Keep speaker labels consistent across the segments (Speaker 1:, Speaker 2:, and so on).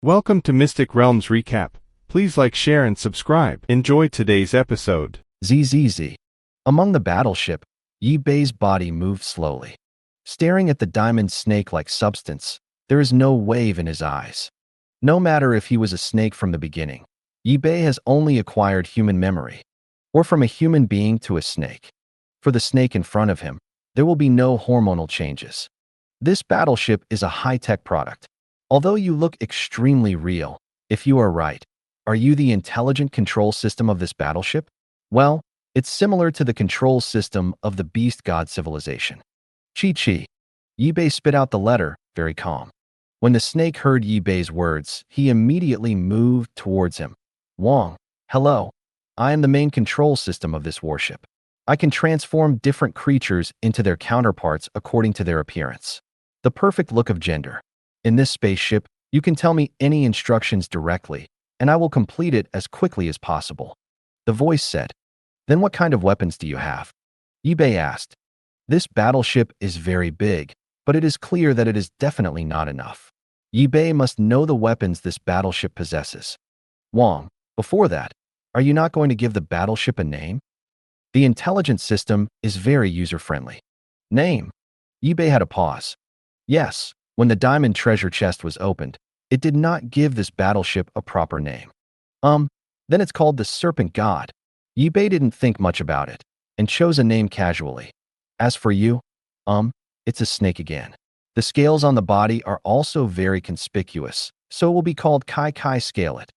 Speaker 1: Welcome to Mystic Realms Recap. Please like, share, and subscribe. Enjoy today's episode.
Speaker 2: ZZZ. Among the battleship, Yi Bei's body moved slowly. Staring at the diamond snake-like substance, there is no wave in his eyes. No matter if he was a snake from the beginning, Yi Bei has only acquired human memory, or from a human being to a snake. For the snake in front of him, there will be no hormonal changes. This battleship is a high-tech product. Although you look extremely real, if you are right, are you the intelligent control system of this battleship? Well, it's similar to the control system of the beast god civilization. Chi. Yi Bei spit out the letter, very calm. When the snake heard Yi Bei's words, he immediately moved towards him. Wang, hello. I am the main control system of this warship. I can transform different creatures into their counterparts according to their appearance. The perfect look of gender. In this spaceship, you can tell me any instructions directly, and I will complete it as quickly as possible. The voice said. Then what kind of weapons do you have? Yi Bei asked. This battleship is very big, but it is clear that it is definitely not enough. Yi Bei must know the weapons this battleship possesses. Wang, before that, are you not going to give the battleship a name? The intelligence system is very user-friendly. Name? Yi Bei had a pause. Yes, when the diamond treasure chest was opened, it did not give this battleship a proper name. Then it's called the Serpent God. Yi Bei didn't think much about it, and chose a name casually. As for you, it's a snake again. The scales on the body are also very conspicuous, so it will be called Kai Scalet.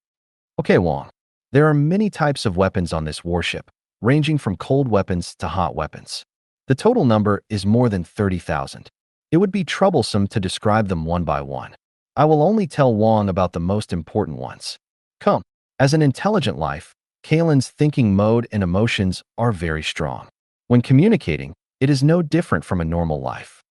Speaker 2: Okay, Wang. There are many types of weapons on this warship, ranging from cold weapons to hot weapons. The total number is more than 30,000. It would be troublesome to describe them one by one. I will only tell Wang about the most important ones. Come. As an intelligent life, Kalen's thinking mode and emotions are very strong. When communicating, it is no different from a normal life.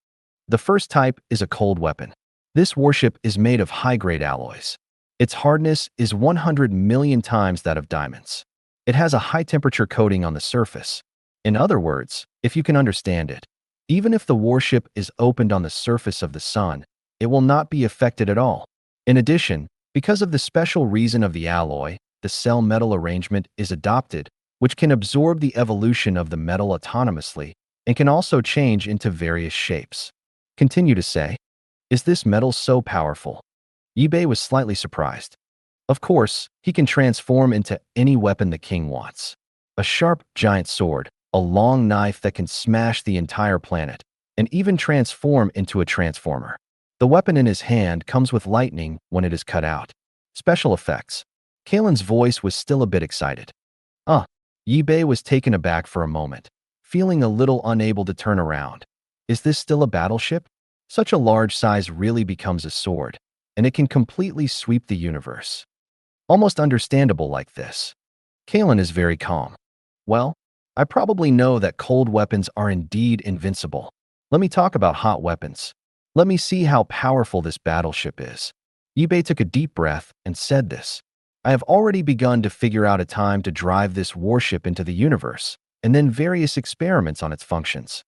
Speaker 2: The first type is a cold weapon. This warship is made of high-grade alloys. Its hardness is 100 million times that of diamonds. It has a high-temperature coating on the surface. In other words, if you can understand it, even if the warship is opened on the surface of the sun, it will not be affected at all. In addition, because of the special reason of the alloy, the cell metal arrangement is adopted, which can absorb the evolution of the metal autonomously and can also change into various shapes. Continue to say, is this metal so powerful? Yi Bei was slightly surprised. Of course, he can transform into any weapon the king wants. A sharp, giant sword, a long knife that can smash the entire planet, and even transform into a transformer. The weapon in his hand comes with lightning when it is cut out. Special effects. Kalen's voice was still a bit excited. Yi Bei was taken aback for a moment, feeling a little unable to turn around. Is this still a battleship? Such a large size really becomes a sword, and it can completely sweep the universe. Almost understandable like this. Kalen is very calm. Well, I probably know that cold weapons are indeed invincible. Let me talk about hot weapons. Let me see how powerful this battleship is. Yi Bei took a deep breath and said this. I have already begun to figure out a time to drive this warship into the universe, and then various experiments on its functions.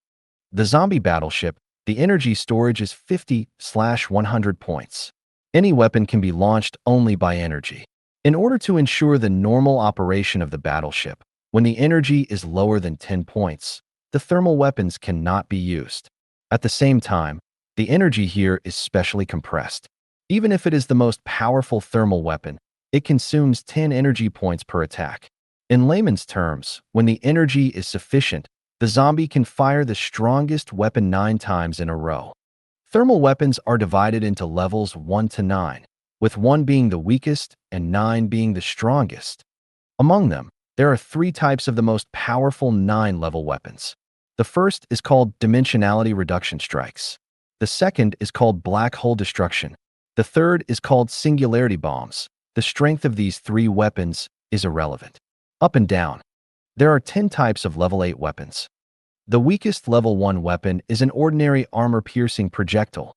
Speaker 2: The zombie battleship, the energy storage is 50/100 points. Any weapon can be launched only by energy. In order to ensure the normal operation of the battleship, when the energy is lower than 10 points, the thermal weapons cannot be used. At the same time, the energy here is specially compressed. Even if it is the most powerful thermal weapon, it consumes 10 energy points per attack. In layman's terms, when the energy is sufficient, the zombie can fire the strongest weapon 9 times in a row. Thermal weapons are divided into levels 1 to 9, with 1 being the weakest and 9 being the strongest. Among them, there are 3 types of the most powerful 9-level weapons. The first is called dimensionality reduction strikes. The second is called black hole destruction. The third is called singularity bombs. The strength of these 3 weapons is irrelevant. Up and down. There are 10 types of level 8 weapons. The weakest level 1 weapon is an ordinary armor-piercing projectile.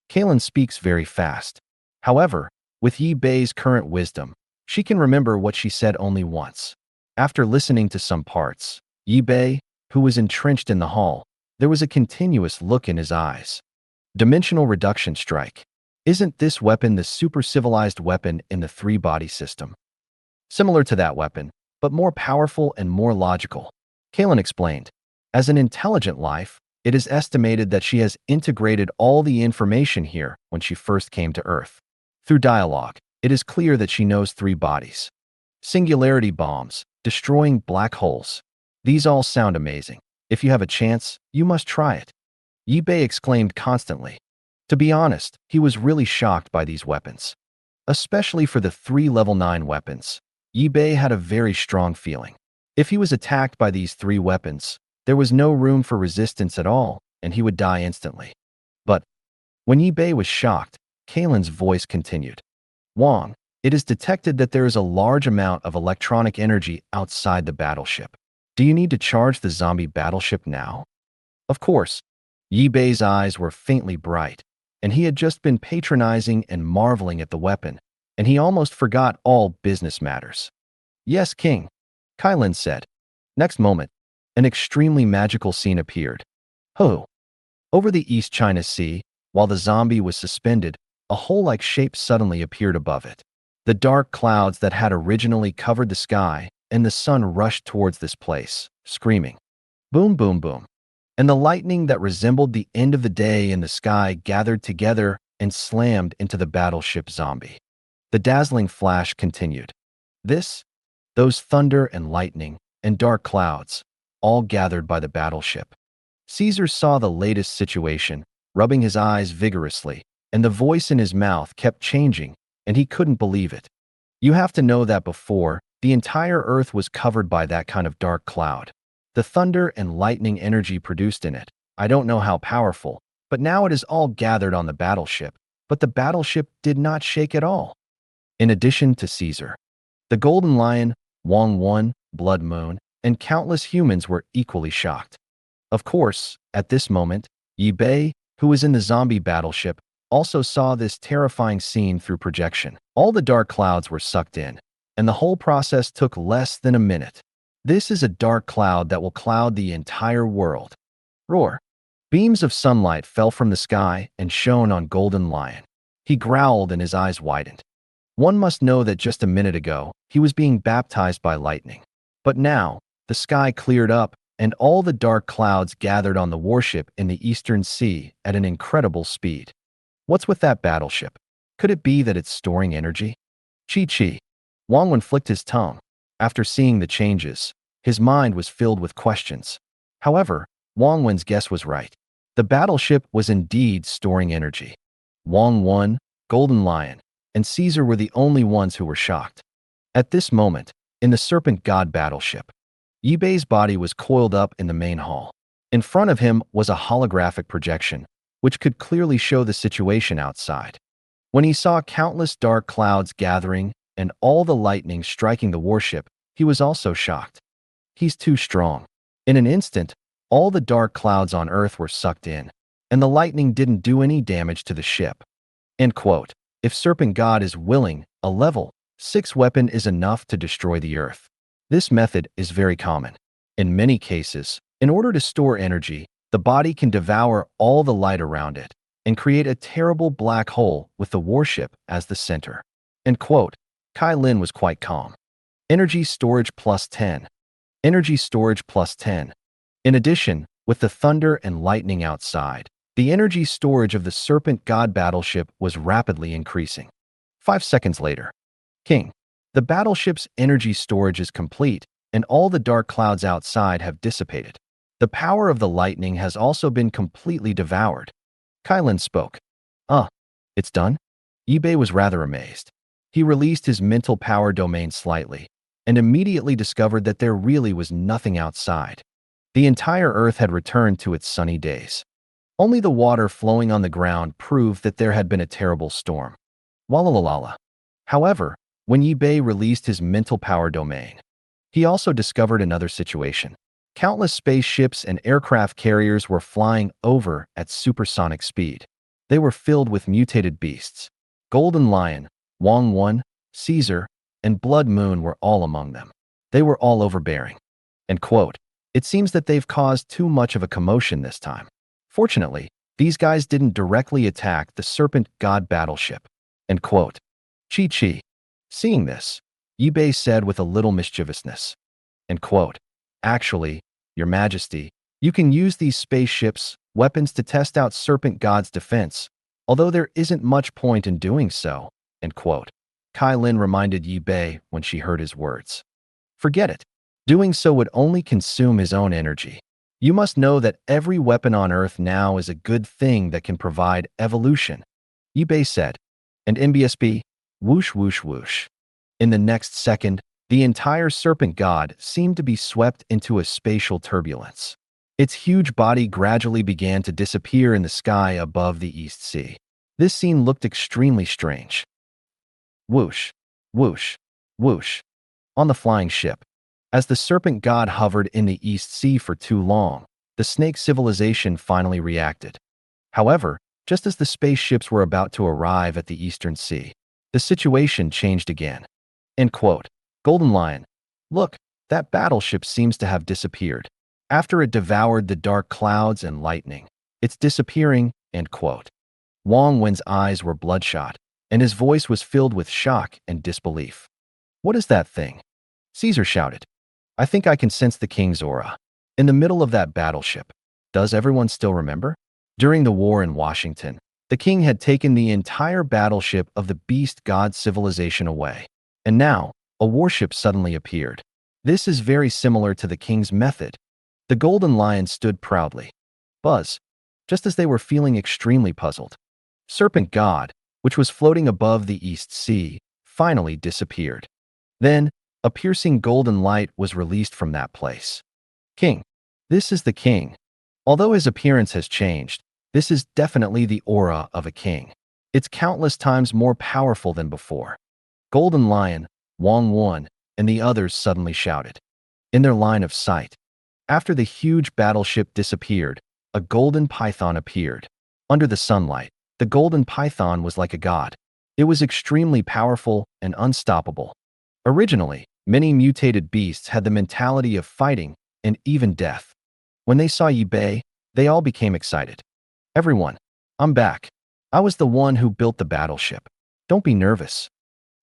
Speaker 2: Kalen speaks very fast. However, with Yi Bei's current wisdom, she can remember what she said only once. After listening to some parts, Yi Bei, who was entrenched in the hall, there was a continuous look in his eyes. Dimensional reduction strike. Isn't this weapon the super-civilized weapon in the three-body system? Similar to that weapon, but more powerful and more logical. Kalen explained. As an intelligent life, it is estimated that she has integrated all the information here when she first came to Earth. Through dialogue, it is clear that she knows three bodies. Singularity bombs, destroying black holes. These all sound amazing. If you have a chance, you must try it. Yibei exclaimed constantly. To be honest, he was really shocked by these weapons. Especially for the three level 9 weapons. Yibei had a very strong feeling. If he was attacked by these three weapons, there was no room for resistance at all, and he would die instantly. But when Yibei was shocked, Kalen's voice continued. Wang, it is detected that there is a large amount of electronic energy outside the battleship. Do you need to charge the zombie battleship now? Of course. Yibei's eyes were faintly bright, and he had just been patronizing and marveling at the weapon, and he almost forgot all business matters. Yes, King, Kailan said. Next moment, an extremely magical scene appeared. Ho! Over the East China Sea, while the zombie was suspended, a hole-like shape suddenly appeared above it. The dark clouds that had originally covered the sky and the sun rushed towards this place, screaming. Boom, boom, boom. And the lightning that resembled the end of the day in the sky gathered together and slammed into the battleship zombie. The dazzling flash continued. Those thunder and lightning and dark clouds, all gathered by the battleship. Caesar saw the latest situation, rubbing his eyes vigorously, and the voice in his mouth kept changing, and he couldn't believe it. You have to know that before, the entire Earth was covered by that kind of dark cloud. The thunder and lightning energy produced in it, I don't know how powerful, but now it is all gathered on the battleship, but the battleship did not shake at all. In addition to Caesar, the Golden Lion, Wang One, Blood Moon, and countless humans were equally shocked. Of course, at this moment, Yibei, who was in the zombie battleship, also saw this terrifying scene through projection. All the dark clouds were sucked in, and the whole process took less than a minute. This is a dark cloud that will cloud the entire world. Roar. Beams of sunlight fell from the sky and shone on Golden Lion. He growled and his eyes widened. One must know that just a minute ago, he was being baptized by lightning. But now, the sky cleared up, and all the dark clouds gathered on the warship in the Eastern Sea at an incredible speed. What's with that battleship? Could it be that it's storing energy? Chi. Wang Wen flicked his tongue. After seeing the changes, his mind was filled with questions. However, Wang Wen's guess was right. The battleship was indeed storing energy. Wang Wen, Golden Lion, and Caesar were the only ones who were shocked. At this moment, in the Serpent God battleship, Yibei's body was coiled up in the main hall. In front of him was a holographic projection, which could clearly show the situation outside. When he saw countless dark clouds gathering and all the lightning striking the warship, he was also shocked. He's too strong. In an instant, all the dark clouds on Earth were sucked in, and the lightning didn't do any damage to the ship. End quote. If Serpent God is willing, a level 6 weapon is enough to destroy the Earth. This method is very common. In many cases, in order to store energy, the body can devour all the light around it and create a terrible black hole with the warship as the center. End quote. Kai Lin was quite calm. Energy storage plus 10. Energy storage plus 10. In addition, with the thunder and lightning outside, the energy storage of the Serpent God battleship was rapidly increasing. 5 seconds later. King. The battleship's energy storage is complete, and all the dark clouds outside have dissipated. The power of the lightning has also been completely devoured. Kylan spoke. It's done? Yibei was rather amazed. He released his mental power domain slightly, and immediately discovered that there really was nothing outside. The entire Earth had returned to its sunny days. Only the water flowing on the ground proved that there had been a terrible storm. Walalala. However, when Yibei released his mental power domain, he also discovered another situation. Countless spaceships and aircraft carriers were flying over at supersonic speed. They were filled with mutated beasts. Golden Lion, Wang One, Caesar, and Blood Moon were all among them. They were all overbearing. End quote. It seems that they've caused too much of a commotion this time. Fortunately, These guys didn't directly attack the serpent god battleship. End quote. Chi. Seeing this, Yibei said with a little mischievousness. End quote. Actually, Your Majesty, you can use these spaceships, weapons to test out serpent god's defense, although there isn't much point in doing so. End quote. Kai Lin reminded Yibei when she heard his words. Forget it. Doing so would only consume his own energy. You must know that every weapon on Earth now is a good thing that can provide evolution, Yibei said. And MBSB, whoosh whoosh whoosh. In the next second, the entire serpent god seemed to be swept into a spatial turbulence. Its huge body gradually began to disappear in the sky above the East Sea. This scene looked extremely strange. Whoosh, whoosh, whoosh. On the flying ship, as the serpent god hovered in the East Sea for too long, the snake civilization finally reacted. However, just as the spaceships were about to arrive at the Eastern Sea, the situation changed again. End quote. Golden Lion. Look, that battleship seems to have disappeared. After it devoured the dark clouds and lightning, it's disappearing. End quote. Wang Wen's eyes were bloodshot, and his voice was filled with shock and disbelief. What is that thing? Caesar shouted. I think I can sense the king's aura. In the middle of that battleship. Does everyone still remember? During the war in Washington, the king had taken the entire battleship of the beast god civilization away. And now, a warship suddenly appeared. This is very similar to the king's method. The Golden Lion stood proudly. Buzz, just as they were feeling extremely puzzled. Serpent God, which was floating above the East Sea, finally disappeared. Then, a piercing golden light was released from that place. King. This is the king. Although his appearance has changed, this is definitely the aura of a king. It's countless times more powerful than before. Golden Lion, Wang Wen, and the others suddenly shouted. In their line of sight. After the huge battleship disappeared, a golden python appeared. Under the sunlight, the golden python was like a god. It was extremely powerful and unstoppable. Originally, many mutated beasts had the mentality of fighting and even death. When they saw Yibei, they all became excited. Everyone, I'm back. I was the one who built the battleship. Don't be nervous.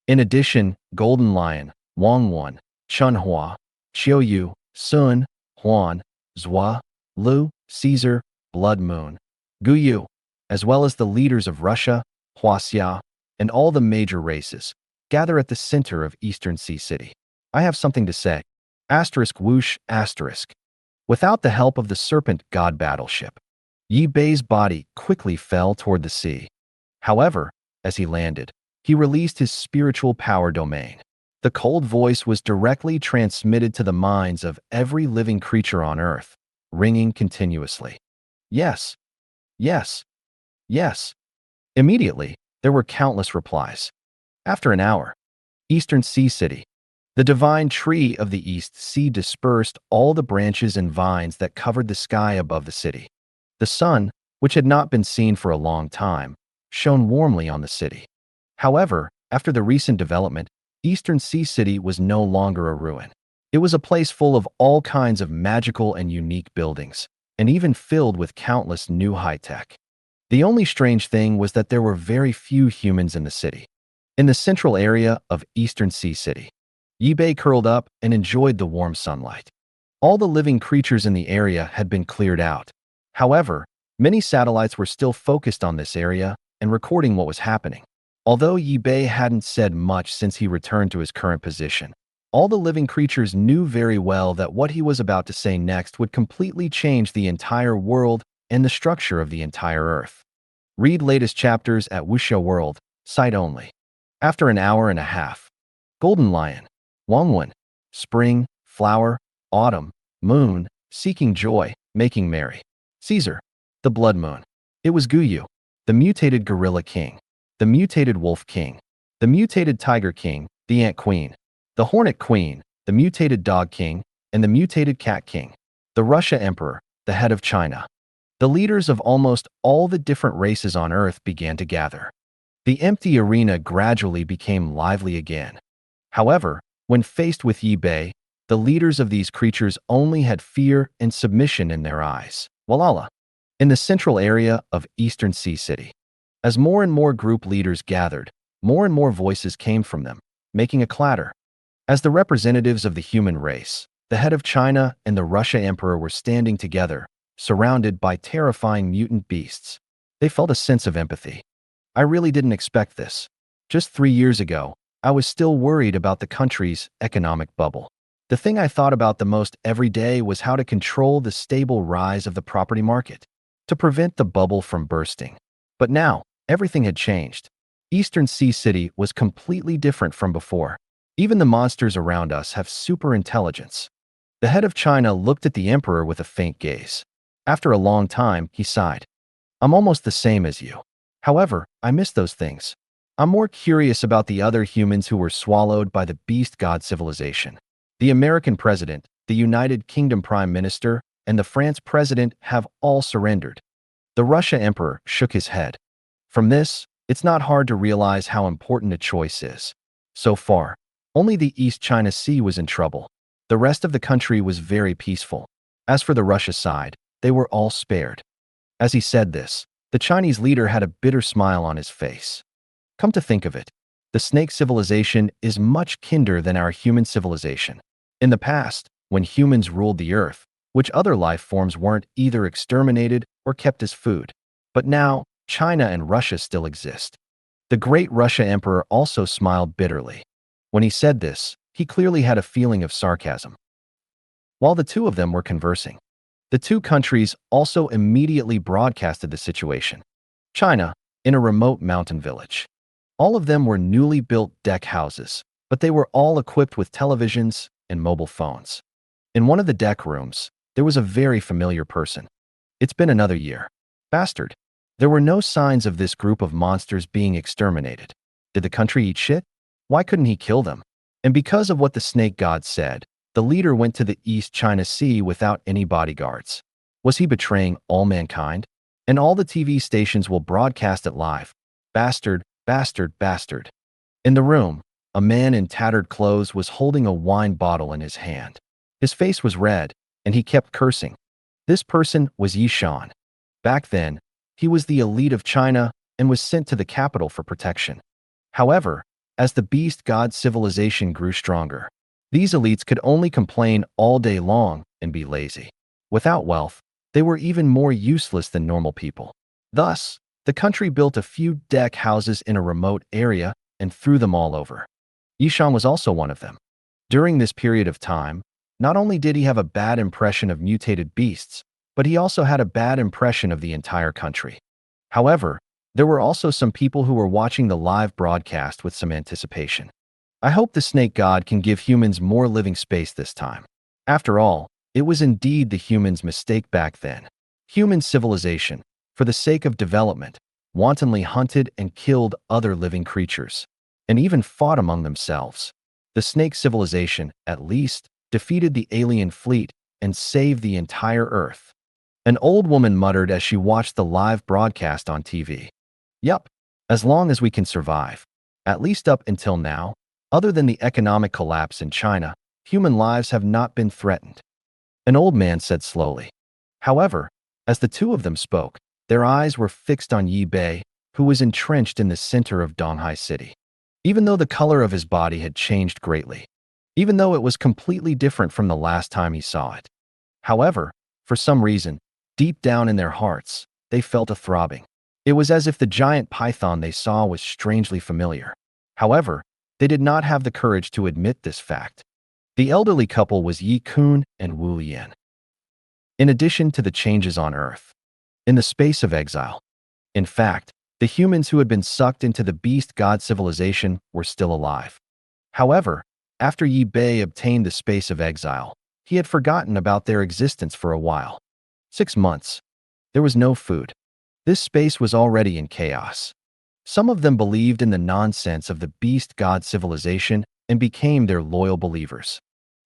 Speaker 2: In addition, Golden Lion, Wang Wen, Chun Hua, Xiao Yu, Sun, Huan, Zhua, Lu, Caesar, Blood Moon, Gu Yu, as well as the leaders of Russia, Huaxia, and all the major races, gather at the center of Eastern Sea City. I have something to say. Asterisk whoosh asterisk. Without the help of the serpent god battleship, Yibei's body quickly fell toward the sea. However, as he landed, he released his spiritual power domain. The cold voice was directly transmitted to the minds of every living creature on Earth, ringing continuously. Yes, yes, yes. Immediately, there were countless replies. After an hour, Eastern Sea City. The divine tree of the East Sea dispersed all the branches and vines that covered the sky above the city. The sun, which had not been seen for a long time, shone warmly on the city. However, after the recent development, Eastern Sea City was no longer a ruin. It was a place full of all kinds of magical and unique buildings, and even filled with countless new high-tech. The only strange thing was that there were very few humans in the city. In the central area of Eastern Sea City, Yibei curled up and enjoyed the warm sunlight. All the living creatures in the area had been cleared out. However, many satellites were still focused on this area and recording what was happening. Although Yibei hadn't said much since he returned to his current position, all the living creatures knew very well that what he was about to say next would completely change the entire world and the structure of the entire Earth. Read latest chapters at Wuxia World, site only. After an hour and a half, Golden Lion, Wang Wen, Spring, Flower, Autumn, Moon, Seeking Joy, Making Merry. Caesar, the Blood Moon. It was Gu Yu, the mutated Gorilla King, the mutated Wolf King, the mutated Tiger King, the Ant Queen, the Hornet Queen, the mutated Dog King, and the mutated Cat King, the Russia Emperor, the head of China. The leaders of almost all the different races on Earth began to gather. The empty arena gradually became lively again. However, when faced with Yibei, the leaders of these creatures only had fear and submission in their eyes. Walala. in the central area of Eastern Sea City. As more and more group leaders gathered, more and more voices came from them, making a clatter. As the representatives of the human race, the head of China and the Russia emperor were standing together, surrounded by terrifying mutant beasts. They felt a sense of empathy. I really didn't expect this. Just 3 years ago, I was still worried about the country's economic bubble. The thing I thought about the most every day was how to control the stable rise of the property market, to prevent the bubble from bursting. But now, everything had changed. Eastern Sea City was completely different from before. Even the monsters around us have super intelligence. The head of China looked at the emperor with a faint gaze. After a long time, he sighed. I'm almost the same as you. However, I miss those things. I'm more curious about the other humans who were swallowed by the beast god civilization. The American president, the United Kingdom prime minister, and the France president have all surrendered. The Russia emperor shook his head. From this, it's not hard to realize how important a choice is. So far, only the East China Sea was in trouble. The rest of the country was very peaceful. As for the Russia side, they were all spared. As he said this, the Chinese leader had a bitter smile on his face. Come to think of it, the snake civilization is much kinder than our human civilization. In the past, when humans ruled the earth, which other life forms weren't either exterminated or kept as food. But now, China and Russia still exist. The great Russia emperor also smiled bitterly. When he said this, he clearly had a feeling of sarcasm. While the two of them were conversing, the two countries also immediately broadcasted the situation. China, in a remote mountain village. All of them were newly built deck houses, but they were all equipped with televisions and mobile phones. In one of the deck rooms, there was a very familiar person. It's been another year. Bastard. There were no signs of this group of monsters being exterminated. Did the country eat shit? Why couldn't he kill them? And because of what the snake god said, the leader went to the East China Sea without any bodyguards. Was he betraying all mankind? And all the TV stations will broadcast it live. Bastard, bastard, bastard. In the room, a man in tattered clothes was holding a wine bottle in his hand. His face was red, and he kept cursing. This person was Yishan. Back then, he was the elite of China and was sent to the capital for protection. However, as the beast god civilization grew stronger, these elites could only complain all day long and be lazy. Without wealth, they were even more useless than normal people. Thus, the country built a few deck houses in a remote area and threw them all over. Yishan was also one of them. During this period of time, not only did he have a bad impression of mutated beasts, but he also had a bad impression of the entire country. However, there were also some people who were watching the live broadcast with some anticipation. I hope the snake god can give humans more living space this time. After all, it was indeed the humans' mistake back then. Human civilization, for the sake of development, wantonly hunted and killed other living creatures, and even fought among themselves. The snake civilization, at least, defeated the alien fleet and saved the entire Earth. An old woman muttered as she watched the live broadcast on TV. Yup, as long as we can survive. At least up until now, other than the economic collapse in China, human lives have not been threatened. An old man said slowly. However, as the two of them spoke, their eyes were fixed on Yi Bei, who was entrenched in the center of Donghai City. Even though the color of his body had changed greatly, even though it was completely different from the last time he saw it. However, for some reason, deep down in their hearts, they felt a throbbing. It was as if the giant python they saw was strangely familiar. However, they did not have the courage to admit this fact. The elderly couple was Yi Kun and Wu Lian. In addition to the changes on Earth, in the space of exile, in fact, the humans who had been sucked into the beast god civilization were still alive. However, after Yi Bei obtained the space of exile, he had forgotten about their existence for a while. 6 months. There was no food. This space was already in chaos. Some of them believed in the nonsense of the beast god civilization and became their loyal believers.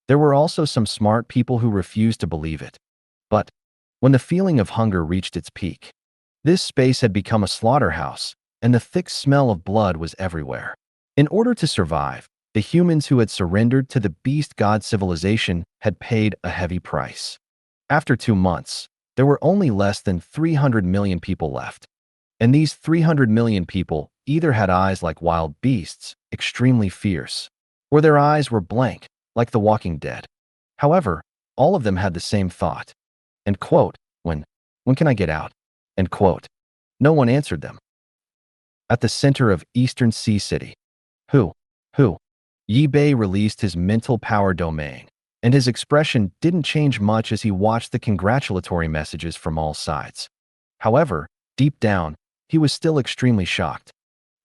Speaker 2: There were also some smart people who refused to believe it. But when the feeling of hunger reached its peak, this space had become a slaughterhouse, and the thick smell of blood was everywhere. In order to survive, the humans who had surrendered to the beast god civilization had paid a heavy price. After 2 months, there were only less than 300 million people left. And these 300 million people either had eyes like wild beasts, extremely fierce, or their eyes were blank, like the Walking Dead. However, all of them had the same thought. End quote. When can I get out? End quote. No one answered them. At the center of Eastern Sea City. Who? Yi Bei released his mental power domain, and his expression didn't change much as he watched the congratulatory messages from all sides. However, deep down, he was still extremely shocked.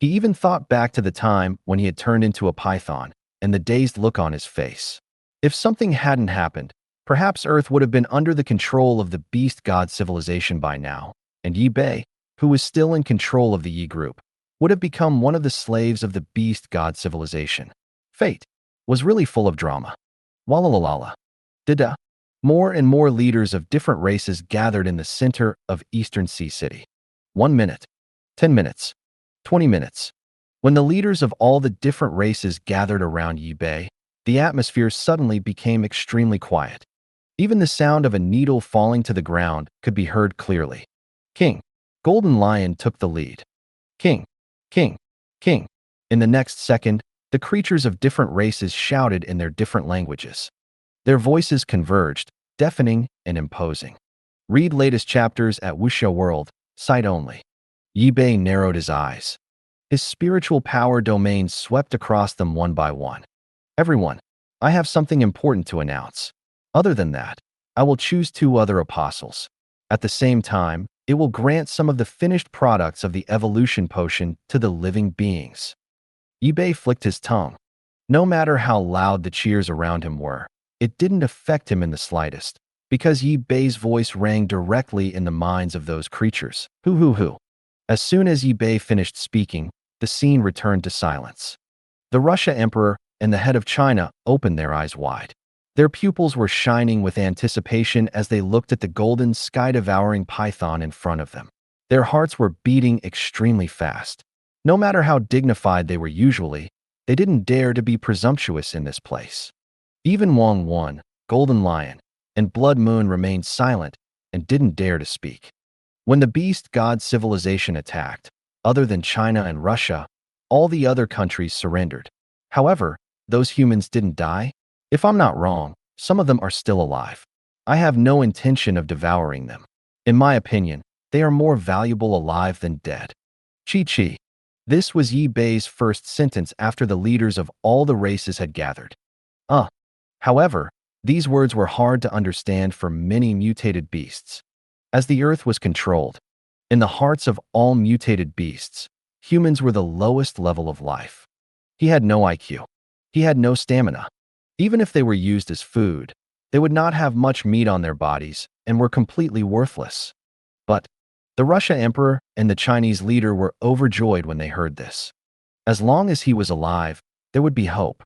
Speaker 2: He even thought back to the time when he had turned into a python and the dazed look on his face. If something hadn't happened, perhaps Earth would have been under the control of the beast god civilization by now, and Yi Bei, who was still in control of the Yi group, would have become one of the slaves of the beast god civilization. Fate was really full of drama. Walalala. Dida. More and more leaders of different races gathered in the center of Eastern Sea City. 1 minute, 10 minutes, 20 minutes. When the leaders of all the different races gathered around Yi Bei, the atmosphere suddenly became extremely quiet. Even the sound of a needle falling to the ground could be heard clearly. King. Golden Lion took the lead. King. King. King. In the next second, the creatures of different races shouted in their different languages. Their voices converged, deafening and imposing. Read latest chapters at Wuxia World, site only. Yi Bei narrowed his eyes. His spiritual power domain swept across them one by one. Everyone, I have something important to announce. Other than that, I will choose 2 other apostles. At the same time, it will grant some of the finished products of the evolution potion to the living beings. Yi Bei flicked his tongue. No matter how loud the cheers around him were, it didn't affect him in the slightest, because Yi Bei's voice rang directly in the minds of those creatures. Hoo. As soon as Yi Bei finished speaking, the scene returned to silence. The Russia Emperor and the head of China opened their eyes wide. Their pupils were shining with anticipation as they looked at the golden, sky-devouring python in front of them. Their hearts were beating extremely fast. No matter how dignified they were usually, they didn't dare to be presumptuous in this place. Even Wang Wan, Golden Lion, and Blood Moon remained silent and didn't dare to speak. When the beast god civilization attacked, other than China and Russia, all the other countries surrendered. However, those humans didn't die. If I'm not wrong, some of them are still alive. I have no intention of devouring them. In my opinion, they are more valuable alive than dead. Chi. This was Yi Bei's first sentence after the leaders of all the races had gathered. However, these words were hard to understand for many mutated beasts. As the earth was controlled, in the hearts of all mutated beasts, humans were the lowest level of life. He had no IQ. He had no stamina. Even if they were used as food, they would not have much meat on their bodies and were completely worthless. But the Russia Emperor and the Chinese leader were overjoyed when they heard this. As long as he was alive, there would be hope.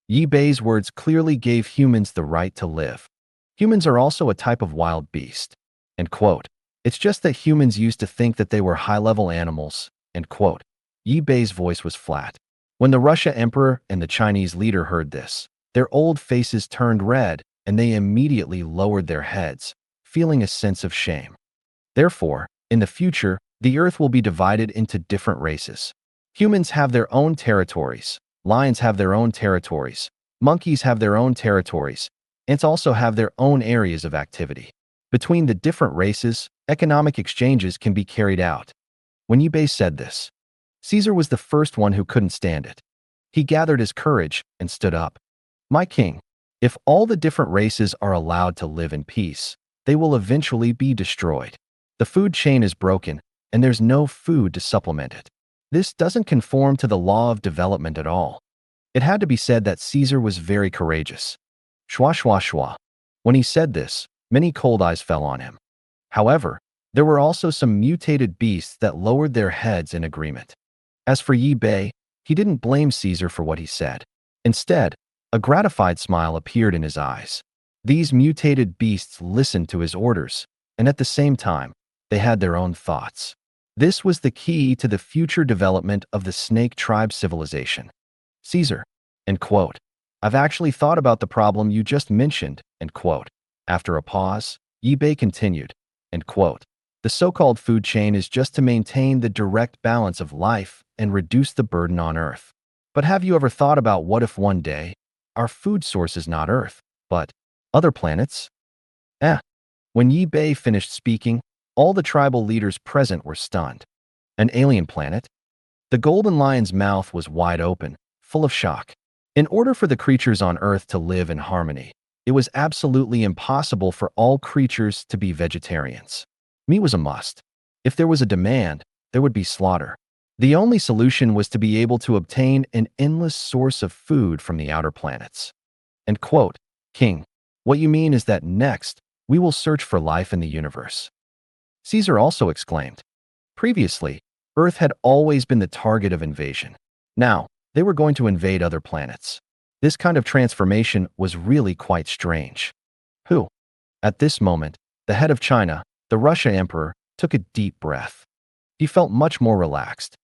Speaker 2: Yi Bei's words clearly gave humans the right to live. Humans are also a type of wild beast. End quote. It's just that humans used to think that they were high-level animals. End quote. Yi Bei's voice was flat. When the Russia Emperor and the Chinese leader heard this, their old faces turned red and they immediately lowered their heads, feeling a sense of shame. Therefore, in the future, the earth will be divided into different races. Humans have their own territories, lions have their own territories, monkeys have their own territories, ants also have their own areas of activity. Between the different races, economic exchanges can be carried out. When Yi Bei said this, Caesar was the first one who couldn't stand it. He gathered his courage and stood up. My king, if all the different races are allowed to live in peace, they will eventually be destroyed. The food chain is broken, and there's no food to supplement it. This doesn't conform to the law of development at all. It had to be said that Caesar was very courageous. Shwa. When he said this, many cold eyes fell on him. However, there were also some mutated beasts that lowered their heads in agreement. As for Yi Bei, he didn't blame Caesar for what he said. Instead, a gratified smile appeared in his eyes. These mutated beasts listened to his orders, and at the same time, they had their own thoughts. This was the key to the future development of the snake tribe civilization. Caesar, end quote. I've actually thought about the problem you just mentioned, end quote. After a pause, Yi Bei continued. End quote. The so-called food chain is just to maintain the direct balance of life and reduce the burden on Earth. But have you ever thought about what if one day our food source is not Earth, but other planets? Eh. When Yi Bei finished speaking, all the tribal leaders present were stunned. An alien planet? The golden lion's mouth was wide open, full of shock. In order for the creatures on Earth to live in harmony, it was absolutely impossible for all creatures to be vegetarians. Meat was a must. If there was a demand, there would be slaughter. The only solution was to be able to obtain an endless source of food from the outer planets. End quote. King, what you mean is that next, we will search for life in the universe. Caesar also exclaimed. Previously, Earth had always been the target of invasion. Now, they were going to invade other planets. This kind of transformation was really quite strange. Who? At this moment, the head of China, the Russia emperor, took a deep breath. He felt much more relaxed.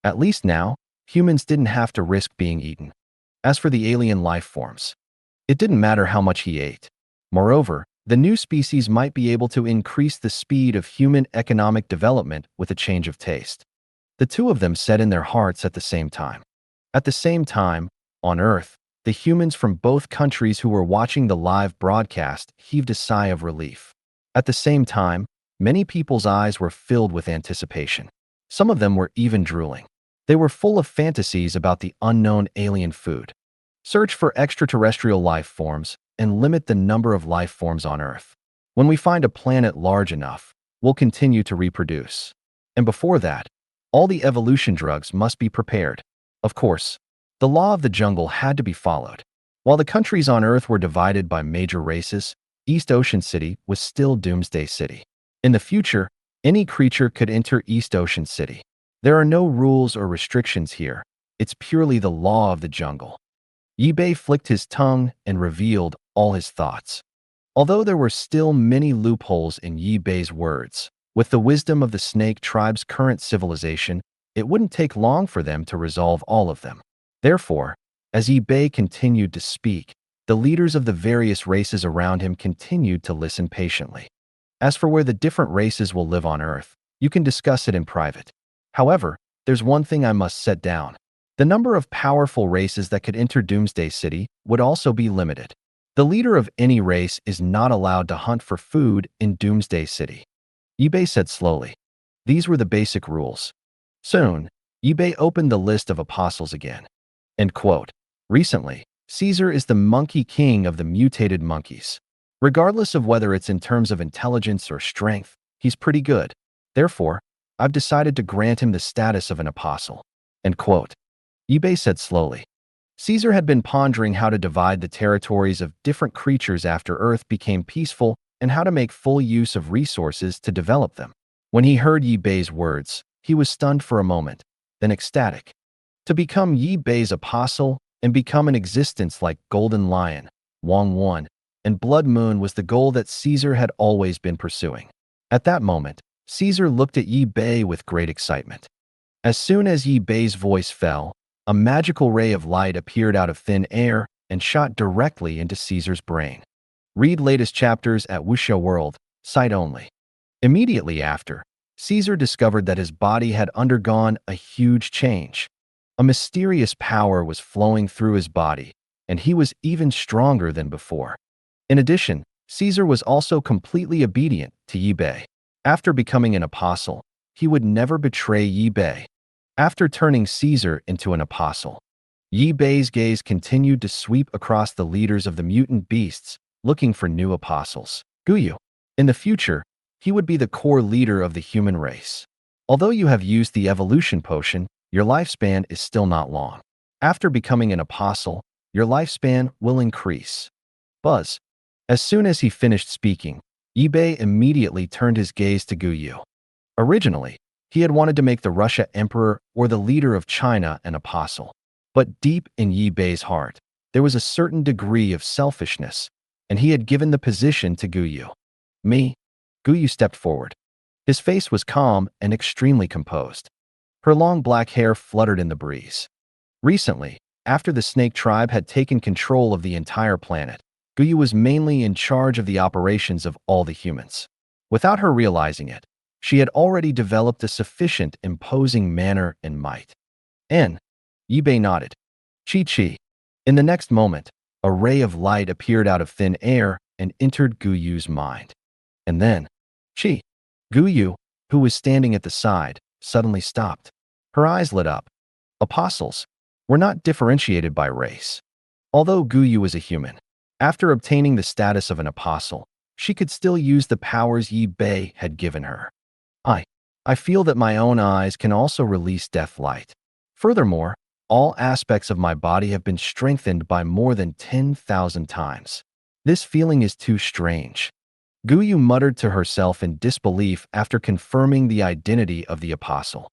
Speaker 2: At least now, humans didn't have to risk being eaten. As for the alien life forms, it didn't matter how much he ate. Moreover, the new species might be able to increase the speed of human economic development with a change of taste. The two of them said in their hearts at the same time. At the same time, on Earth, the humans from both countries who were watching the live broadcast heaved a sigh of relief. At the same time, many people's eyes were filled with anticipation. Some of them were even drooling. They were full of fantasies about the unknown alien food. Search for extraterrestrial life forms and limit the number of life forms on Earth. When we find a planet large enough, we'll continue to reproduce. And before that, all the evolution drugs must be prepared. Of course, the law of the jungle had to be followed. While the countries on Earth were divided by major races, East Ocean City was still Doomsday City. In the future, any creature could enter East Ocean City. There are no rules or restrictions here. It's purely the law of the jungle. Yi Bei flicked his tongue and revealed all his thoughts. Although there were still many loopholes in Yi Bei's words, with the wisdom of the snake tribe's current civilization, it wouldn't take long for them to resolve all of them. Therefore, as Yi Bei continued to speak, the leaders of the various races around him continued to listen patiently. As for where the different races will live on Earth, you can discuss it in private. However, there's one thing I must set down. The number of powerful races that could enter Doomsday City would also be limited. The leader of any race is not allowed to hunt for food in Doomsday City. Yi Bei said slowly. These were the basic rules. Soon, Yi Bei opened the list of apostles again. End quote. Recently, Caesar is the monkey king of the mutated monkeys. Regardless of whether it's in terms of intelligence or strength, he's pretty good. Therefore, I've decided to grant him the status of an apostle. End quote. Yi Bei said slowly. Caesar had been pondering how to divide the territories of different creatures after Earth became peaceful and how to make full use of resources to develop them. When he heard Yi Bei's words, he was stunned for a moment, then ecstatic. To become Yi Bei's apostle and become an existence like Golden Lion, Wang Wan, and Blood Moon was the goal that Caesar had always been pursuing. At that moment, Caesar looked at Yi Bei with great excitement. As soon as Yi Bei's voice fell, a magical ray of light appeared out of thin air and shot directly into Caesar's brain. Read latest chapters at Wuxia World, site only. Immediately after, Caesar discovered that his body had undergone a huge change. A mysterious power was flowing through his body, and he was even stronger than before. In addition, Caesar was also completely obedient to Yi Bei. After becoming an apostle, he would never betray Yi Bei. After turning Caesar into an apostle, Yi Bei's gaze continued to sweep across the leaders of the mutant beasts, looking for new apostles. Guyu. In the future, he would be the core leader of the human race. Although you have used the evolution potion, your lifespan is still not long. After becoming an apostle, your lifespan will increase. Buzz. As soon as he finished speaking, Yi Bei immediately turned his gaze to Guyu. Originally, he had wanted to make the Russia emperor or the leader of China an apostle. But deep in Yi Bei's heart, there was a certain degree of selfishness, and he had given the position to Guyu. Me? Guyu stepped forward. His face was calm and extremely composed. Her long black hair fluttered in the breeze. Recently, after the snake tribe had taken control of the entire planet, Guyu was mainly in charge of the operations of all the humans. Without her realizing it, she had already developed a sufficient imposing manner and might. And Yibei nodded. Chi. In the next moment, a ray of light appeared out of thin air and entered Guyu's mind. And then, Chi. Guyu, who was standing at the side, suddenly stopped. Her eyes lit up. Apostles were not differentiated by race. Although Guyu was a human, after obtaining the status of an apostle, she could still use the powers Yi Bei had given her. I feel that my own eyes can also release death light. Furthermore, all aspects of my body have been strengthened by more than 10,000 times. This feeling is too strange. Guyu muttered to herself in disbelief after confirming the identity of the apostle.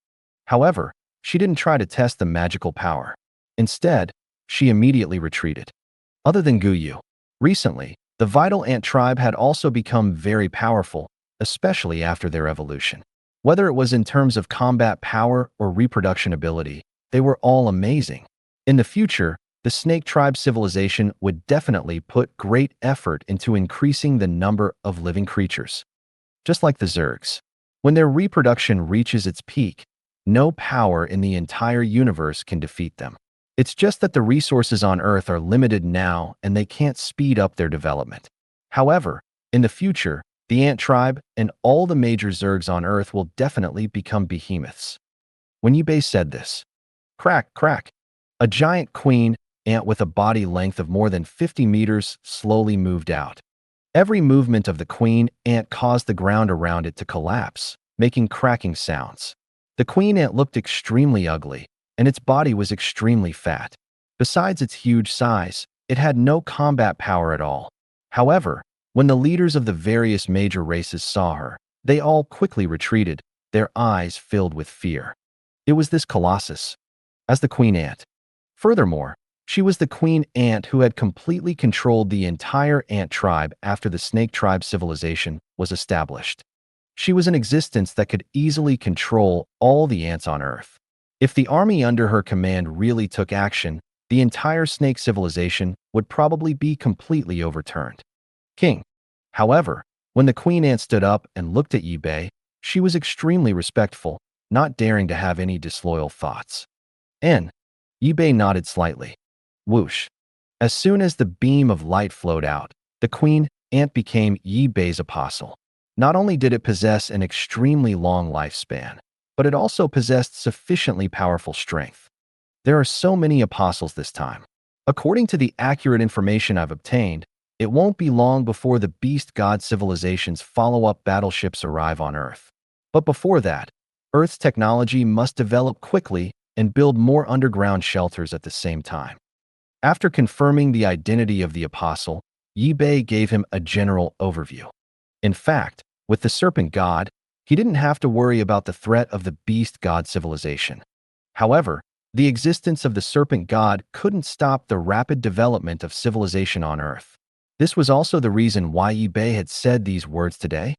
Speaker 2: However, she didn't try to test the magical power. Instead, she immediately retreated. Other than Guyu, recently, the vital ant tribe had also become very powerful, especially after their evolution. Whether it was in terms of combat power or reproduction ability, they were all amazing. In the future, the snake tribe civilization would definitely put great effort into increasing the number of living creatures. Just like the Zergs, when their reproduction reaches its peak, no power in the entire universe can defeat them. It's just that the resources on Earth are limited now and they can't speed up their development. However, in the future, the ant tribe and all the major Zergs on Earth will definitely become behemoths. When Yibei said this, crack, a giant queen ant with a body length of more than 50 meters slowly moved out. Every movement of the queen ant caused the ground around it to collapse, making cracking sounds. The queen ant looked extremely ugly, and its body was extremely fat. Besides its huge size, it had no combat power at all. However, when the leaders of the various major races saw her, they all quickly retreated, their eyes filled with fear. It was this colossus, as the queen ant. Furthermore, she was the queen ant who had completely controlled the entire ant tribe after the snake tribe civilization was established. She was an existence that could easily control all the ants on Earth. If the army under her command really took action, the entire snake civilization would probably be completely overturned. King. However, when the queen ant stood up and looked at Yibei, she was extremely respectful, not daring to have any disloyal thoughts. Yibei nodded slightly. Whoosh. As soon as the beam of light flowed out, the queen ant became Yibei's apostle. Not only did it possess an extremely long lifespan, but it also possessed sufficiently powerful strength. There are so many apostles this time. According to the accurate information I've obtained, it won't be long before the Beast God civilization's follow-up battleships arrive on Earth. But before that, Earth's technology must develop quickly and build more underground shelters at the same time. After confirming the identity of the apostle, Yibei gave him a general overview. In fact, with the Serpent God, he didn't have to worry about the threat of the Beast God civilization. However, the existence of the Serpent God couldn't stop the rapid development of civilization on Earth. This was also the reason why Yibei had said these words today.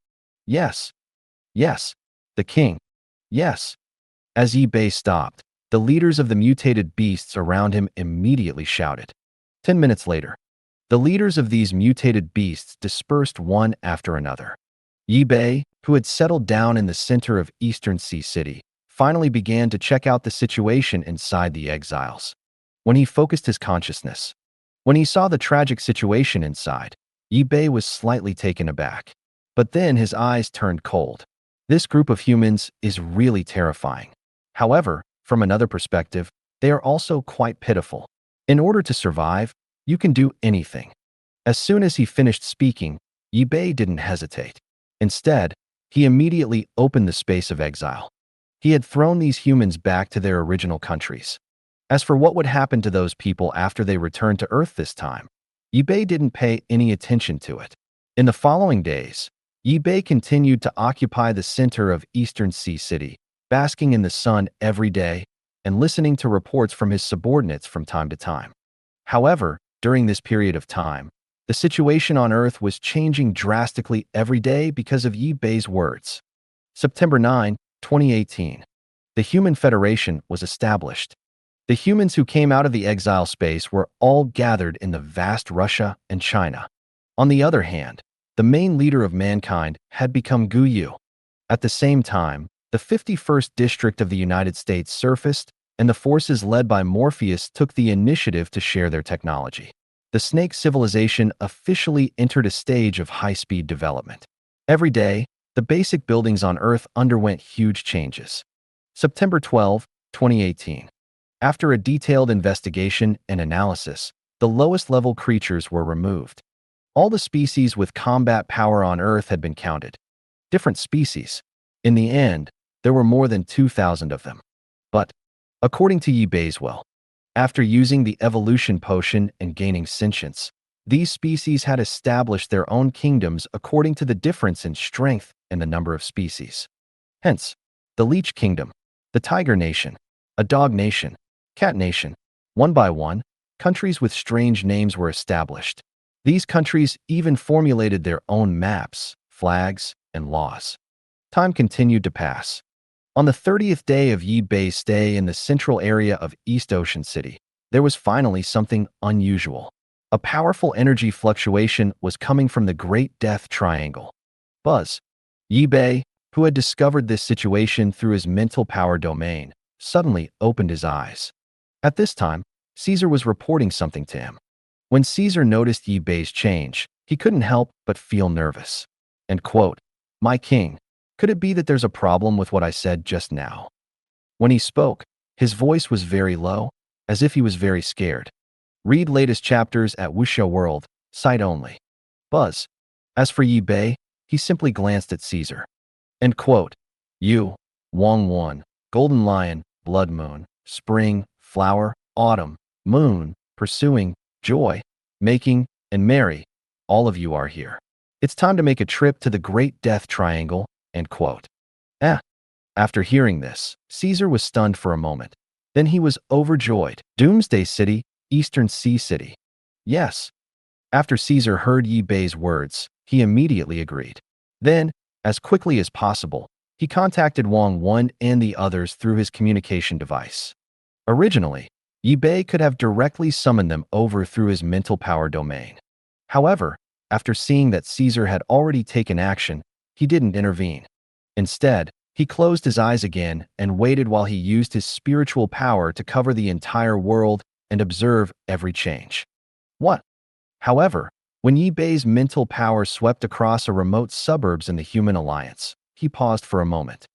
Speaker 2: Yes. The king. Yes. As Yibei stopped, the leaders of the mutated beasts around him immediately shouted. 10 minutes later, the leaders of these mutated beasts dispersed one after another. Yibei, who had settled down in the center of Eastern Sea City, finally began to check out the situation inside the exiles. When he focused his consciousness, when he saw the tragic situation inside, Yibei was slightly taken aback. But then his eyes turned cold. This group of humans is really terrifying. However, from another perspective, they are also quite pitiful. In order to survive, you can do anything. As soon as he finished speaking, Yibei didn't hesitate. Instead, he immediately opened the space of exile. He had thrown these humans back to their original countries. As for what would happen to those people after they returned to Earth this time, Yibei didn't pay any attention to it. In the following days, Yibei continued to occupy the center of Eastern Sea City, basking in the sun every day and listening to reports from his subordinates from time to time. However, during this period of time, the situation on Earth was changing drastically every day because of Yibei's words. September 9, 2018. The Human Federation was established. The humans who came out of the exile space were all gathered in the vast Russia and China. On the other hand, the main leader of mankind, had become Guyu. At the same time, the 51st District of the United States surfaced, and the forces led by Morpheus took the initiative to share their technology. The snake civilization officially entered a stage of high-speed development. Every day, the basic buildings on Earth underwent huge changes. September 12, 2018. After a detailed investigation and analysis, the lowest-level creatures were removed. All the species with combat power on Earth had been counted. Different species. In the end, there were more than 2,000 of them. But, according to Yi Baiswell, after using the evolution potion and gaining sentience, these species had established their own kingdoms according to the difference in strength and the number of species. Hence, the Leech Kingdom, the Tiger Nation, a Dog Nation, Cat Nation. One by one, countries with strange names were established. These countries even formulated their own maps, flags, and laws. Time continued to pass. On the 30th day of Yi Bei's stay in the central area of East Ocean City, there was finally something unusual. A powerful energy fluctuation was coming from the Great Death Triangle. Buzz. Yi Bei, who had discovered this situation through his mental power domain, suddenly opened his eyes. At this time, Caesar was reporting something to him. When Caesar noticed Yi Bei's change, he couldn't help but feel nervous. And quote, "My king, could it be that there's a problem with what I said just now?" When he spoke, his voice was very low, as if he was very scared. Read latest chapters at Wuxia World, site only. Buzz. As for Yi Bei, he simply glanced at Caesar. End quote. You, Wang Wan, Golden Lion, Blood Moon, Spring, Flower, Autumn, Moon, Pursuing, Joy, Making, and Mary, all of you are here. It's time to make a trip to the Great Death Triangle. End quote. After hearing this, Caesar was stunned for a moment. Then he was overjoyed. Doomsday City, Eastern Sea City. Yes. After Caesar heard Yi Bei's words, he immediately agreed. Then, as quickly as possible, he contacted Wang Wan and the others through his communication device. Originally, Yi Bei could have directly summoned them over through his mental power domain. However, after seeing that Caesar had already taken action, he didn't intervene. Instead, he closed his eyes again and waited while he used his spiritual power to cover the entire world and observe every change. What? However, when Yi Bei's mental power swept across a remote suburbs in the Human Alliance, he paused for a moment.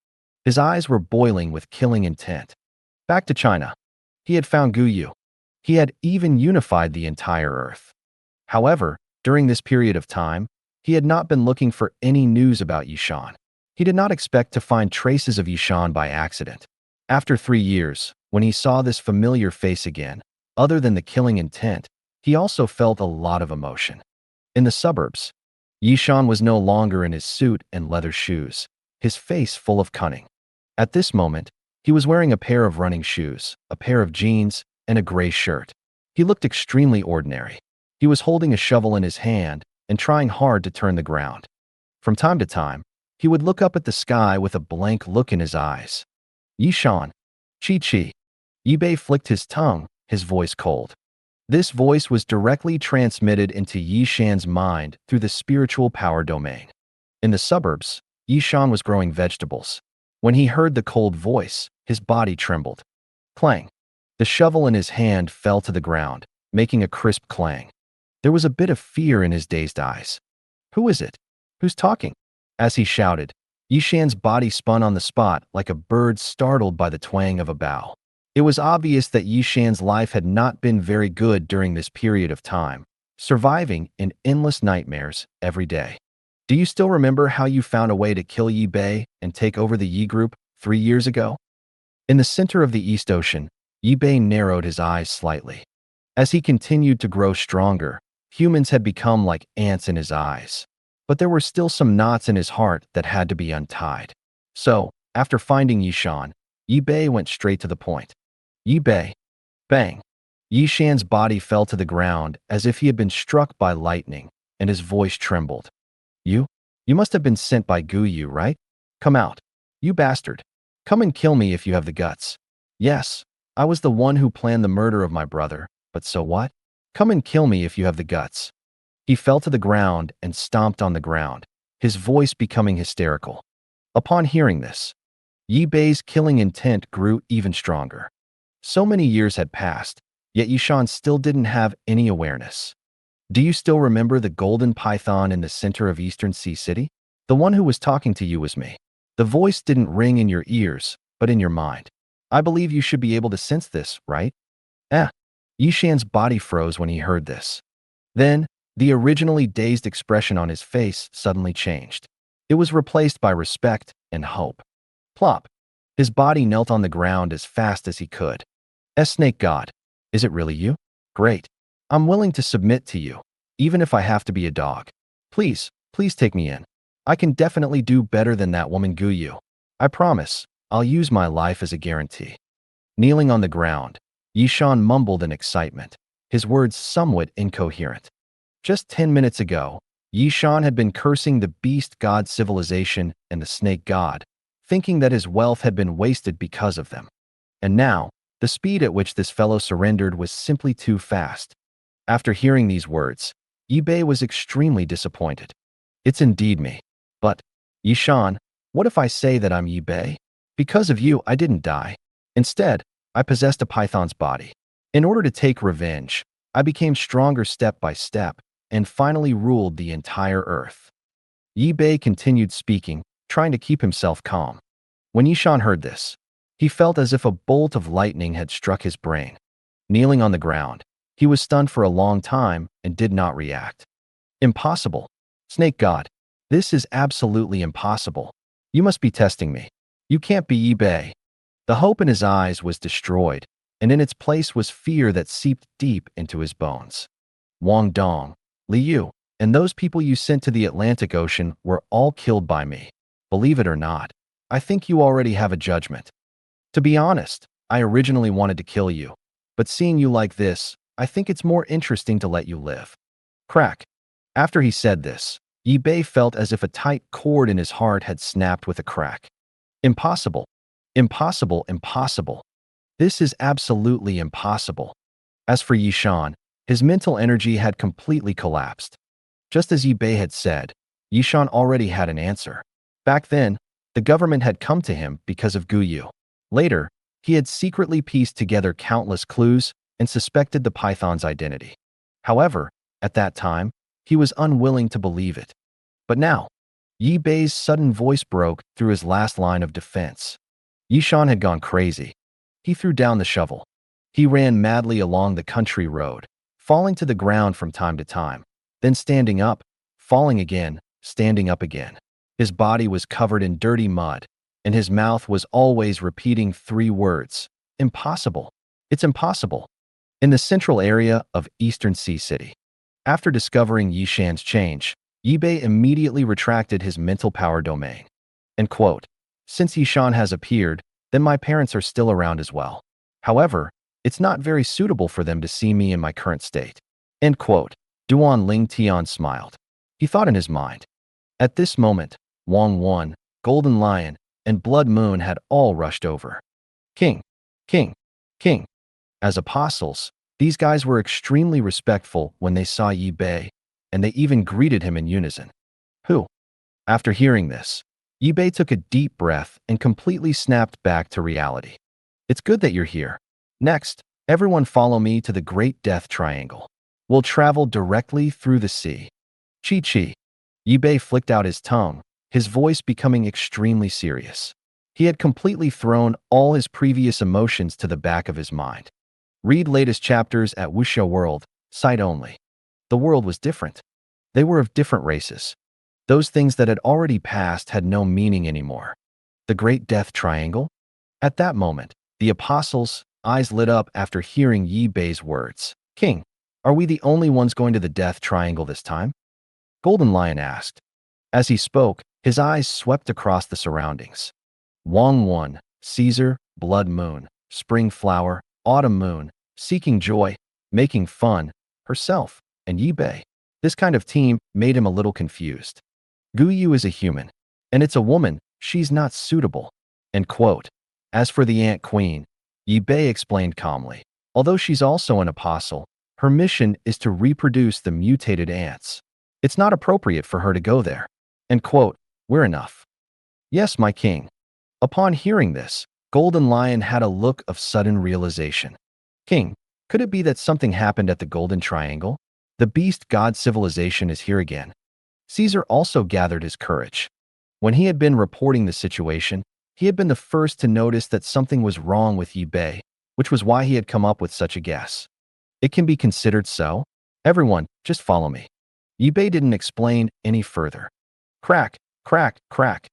Speaker 2: His eyes were boiling with killing intent. Back to China. He had found Guyu. He had even unified the entire Earth. However, during this period of time, he had not been looking for any news about Yishan. He did not expect to find traces of Yishan by accident. After 3 years, when he saw this familiar face again, other than the killing intent, he also felt a lot of emotion. In the suburbs, Yishan was no longer in his suit and leather shoes, his face full of cunning. At this moment, he was wearing a pair of running shoes, a pair of jeans, and a gray shirt. He looked extremely ordinary. He was holding a shovel in his hand and trying hard to turn the ground. From time to time, he would look up at the sky with a blank look in his eyes. Yishan. Chi. Yi Bei flicked his tongue, his voice cold. This voice was directly transmitted into Yishan's mind through the spiritual power domain. In the suburbs, Yishan was growing vegetables. When he heard the cold voice, his body trembled. Clang. The shovel in his hand fell to the ground, making a crisp clang. There was a bit of fear in his dazed eyes. Who is it? Who's talking? As he shouted, Yishan's body spun on the spot like a bird startled by the twang of a bow. It was obvious that Yishan's life had not been very good during this period of time, surviving in endless nightmares every day. Do you still remember how you found a way to kill Yi Bei and take over the Yi group 3 years ago? In the center of the East Ocean, Yi Bei narrowed his eyes slightly. As he continued to grow stronger, humans had become like ants in his eyes. But there were still some knots in his heart that had to be untied. So, after finding Yishan, Yi Bei went straight to the point. Yi Bei. Bang. Yishan's body fell to the ground as if he had been struck by lightning, and his voice trembled. You must have been sent by Guyu, right? Come out. You bastard. Come and kill me if you have the guts. Yes, I was the one who planned the murder of my brother, but so what? Come and kill me if you have the guts. He fell to the ground and stomped on the ground, his voice becoming hysterical. Upon hearing this, Yi Bei's killing intent grew even stronger. So many years had passed, yet Yishan still didn't have any awareness. Do you still remember the golden python in the center of Eastern Sea City? The one who was talking to you was me. The voice didn't ring in your ears, but in your mind. I believe you should be able to sense this, right? Yishan's body froze when he heard this. Then, the originally dazed expression on his face suddenly changed. It was replaced by respect and hope. Plop. His body knelt on the ground as fast as he could. Snake God, is it really you? Great. I'm willing to submit to you, even if I have to be a dog. Please take me in. I can definitely do better than that woman Guyu. I promise, I'll use my life as a guarantee. Kneeling on the ground, Yishan mumbled in excitement, his words somewhat incoherent. Just 10 minutes ago, Yishan had been cursing the beast god civilization and the snake god, thinking that his wealth had been wasted because of them. And now, the speed at which this fellow surrendered was simply too fast. After hearing these words, Yi Bei was extremely disappointed. It's indeed me. But, Yishan, what if I say that I'm Yi Bei? Because of you, I didn't die. Instead, I possessed a python's body. In order to take revenge, I became stronger step by step and finally ruled the entire earth. Yi Bei continued speaking, trying to keep himself calm. When Yishan heard this, he felt as if a bolt of lightning had struck his brain. Kneeling on the ground, he was stunned for a long time and did not react. Impossible. Snake God, this is absolutely impossible. You must be testing me. You can't be Yi Bei. The hope in his eyes was destroyed, and in its place was fear that seeped deep into his bones. Wang Dong, Li Yu, and those people you sent to the Atlantic Ocean were all killed by me. Believe it or not, I think you already have a judgment. To be honest, I originally wanted to kill you, but seeing you like this, I think it's more interesting to let you live. Crack. After he said this, Yi Bei felt as if a tight cord in his heart had snapped with a crack. Impossible. Impossible, impossible. This is absolutely impossible. As for Yishan, his mental energy had completely collapsed. Just as Yi Bei had said, Yishan already had an answer. Back then, the government had come to him because of Guyu. Later, he had secretly pieced together countless clues and suspected the python's identity. However, at that time, he was unwilling to believe it. But now, Yi Bei's sudden voice broke through his last line of defense. Yishan had gone crazy. He threw down the shovel. He ran madly along the country road, falling to the ground from time to time, then standing up, falling again, standing up again. His body was covered in dirty mud, and his mouth was always repeating 3 words. Impossible. It's impossible. In the central area of Eastern Sea City. After discovering Yishan's change, Yi Bei immediately retracted his mental power domain. And quote, since Yishan has appeared, then my parents are still around as well. However, it's not very suitable for them to see me in my current state. End quote. Duan Ling Tian smiled. He thought in his mind. At this moment, Wang Wan, Golden Lion, and Blood Moon had all rushed over. King, King, King. As apostles, these guys were extremely respectful when they saw Yi Bei, and they even greeted him in unison. Who? After hearing this, Yi Bei took a deep breath and completely snapped back to reality. It's good that you're here. Next, everyone follow me to the Great Death Triangle. We'll travel directly through the sea. Chi. Yi Bei flicked out his tongue, his voice becoming extremely serious. He had completely thrown all his previous emotions to the back of his mind. Read latest chapters at Wuxia World, site only. The world was different. They were of different races. Those things that had already passed had no meaning anymore. The Great Death Triangle? At that moment, the apostles' eyes lit up after hearing Yi Bei's words. King, are we the only ones going to the Death Triangle this time? Golden Lion asked. As he spoke, his eyes swept across the surroundings. Wang Wan, Caesar, Blood Moon, Spring Flower, Autumn Moon, Seeking Joy, Making Fun, herself, and Yi Bei. This kind of team made him a little confused. Guyu is a human, and it's a woman, she's not suitable. End quote. As for the Ant Queen, Yi Bei explained calmly. Although she's also an apostle, Her mission is to reproduce the mutated ants. It's not appropriate for her to go there. End quote. We're enough. Yes, my king. Upon hearing this, Golden Lion had a look of sudden realization. King, could it be that something happened at the Golden Triangle? The beast god civilization is here again. Caesar also gathered his courage. When he had been reporting the situation, he had been the first to notice that something was wrong with Yi Bei, which was why he had come up with such a guess. It can be considered so. Everyone, just follow me. Yi Bei didn't explain any further. Crack, crack, crack.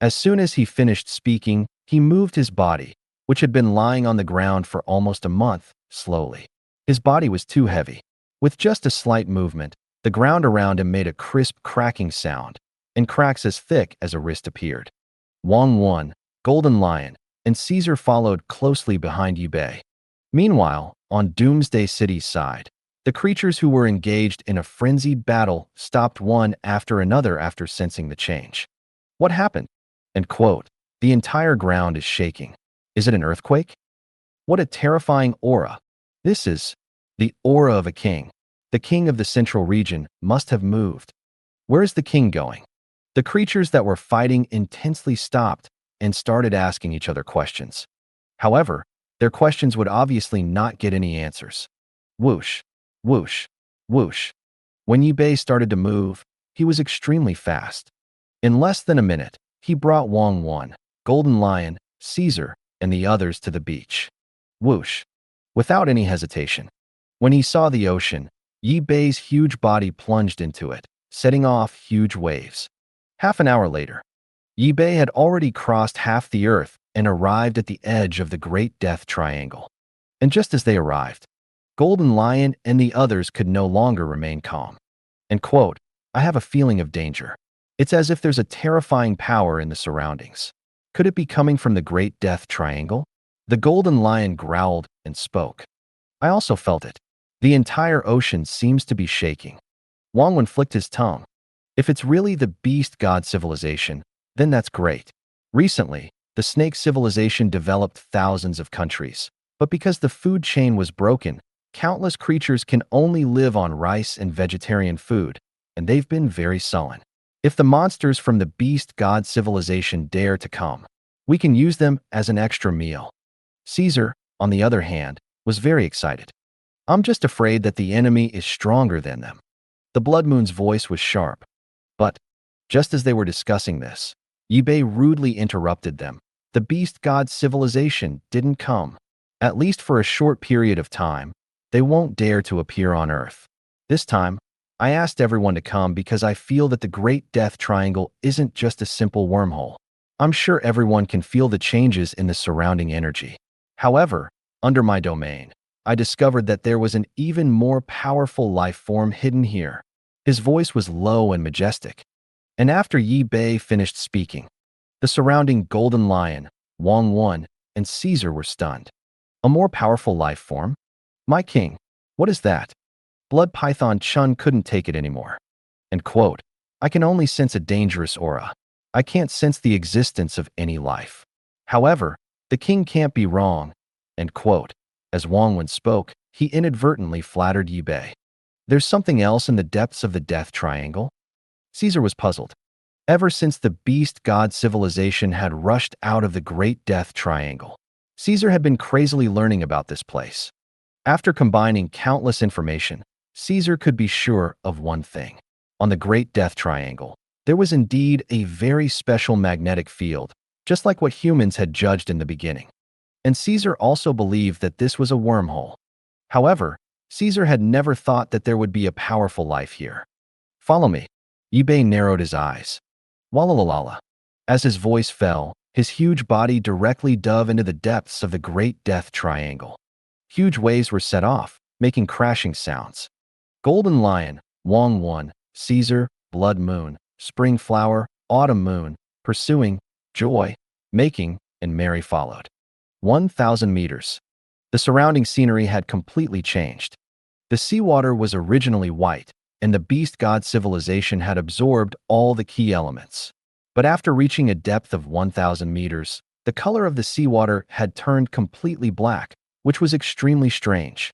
Speaker 2: As soon as he finished speaking, he moved his body, which had been lying on the ground for almost a month, slowly. His body was too heavy. With just a slight movement, the ground around him made a crisp cracking sound, and cracks as thick as a wrist appeared. Wang Wan, Golden Lion, and Caesar followed closely behind Yi Bei. Meanwhile, on Doomsday City's side, the creatures who were engaged in a frenzied battle stopped one after another after sensing the change. What happened? End quote. The entire ground is shaking. Is it an earthquake? What a terrifying aura. This is the aura of a king. The king of the central region must have moved. Where is the king going? The creatures that were fighting intensely stopped and started asking each other questions. However, their questions would obviously not get any answers. Whoosh, whoosh, whoosh. When Yi Bei started to move, he was extremely fast. In less than a minute, he brought Wang Wan, Golden Lion, Caesar, and the others to the beach. Whoosh. Without any hesitation. When he saw the ocean, Yi Bei's huge body plunged into it, setting off huge waves. Half an hour later, Yi Bei had already crossed half the earth and arrived at the edge of the Great Death Triangle. And just as they arrived, Golden Lion and the others could no longer remain calm. And quote, I have a feeling of danger. It's as if there's a terrifying power in the surroundings. Could it be coming from the Great Death Triangle? The Golden Lion growled and spoke. I also felt it. The entire ocean seems to be shaking. Wang Wan flicked his tongue. If it's really the beast god civilization, then that's great. Recently, the snake civilization developed thousands of countries, but because the food chain was broken, countless creatures can only live on rice and vegetarian food, and they've been very sullen. If the monsters from the beast god civilization dare to come, we can use them as an extra meal. Caesar, on the other hand, was very excited. I'm just afraid that the enemy is stronger than them. The Blood Moon's voice was sharp. But, just as they were discussing this, Yi Bei rudely interrupted them. The beast god civilization didn't come. At least for a short period of time, they won't dare to appear on Earth. This time, I asked everyone to come because I feel that the Great Death Triangle isn't just a simple wormhole. I'm sure everyone can feel the changes in the surrounding energy. However, under my domain, I discovered that there was an even more powerful life form hidden here. His voice was low and majestic. And after Yi Bei finished speaking, the surrounding Golden Lion, Wang Wan, and Caesar were stunned. A more powerful life form? My king, what is that? Blood Python Chun couldn't take it anymore. And quote, I can only sense a dangerous aura. I can't sense the existence of any life. However, the king can't be wrong. End quote. As Wang Wan spoke, he inadvertently flattered Yi Bei. There's something else in the depths of the Death Triangle? Caesar was puzzled. Ever since the beast god civilization had rushed out of the Great Death Triangle, Caesar had been crazily learning about this place. After combining countless information, Caesar could be sure of one thing. On the Great Death Triangle, there was indeed a very special magnetic field, just like what humans had judged in the beginning. And Caesar also believed that this was a wormhole. However, Caesar had never thought that there would be a powerful life here. Follow me. Yi Bei narrowed his eyes. Walalala. As his voice fell, his huge body directly dove into the depths of the Great Death Triangle. Huge waves were set off, making crashing sounds. Golden Lion, Wang Wan, Caesar, Blood Moon, Spring Flower, Autumn Moon, pursuing, joy, making, and Mary followed. 1,000 meters. The surrounding scenery had completely changed. The seawater was originally white, and the beast god civilization had absorbed all the key elements. But after reaching a depth of 1,000 meters, the color of the seawater had turned completely black, which was extremely strange.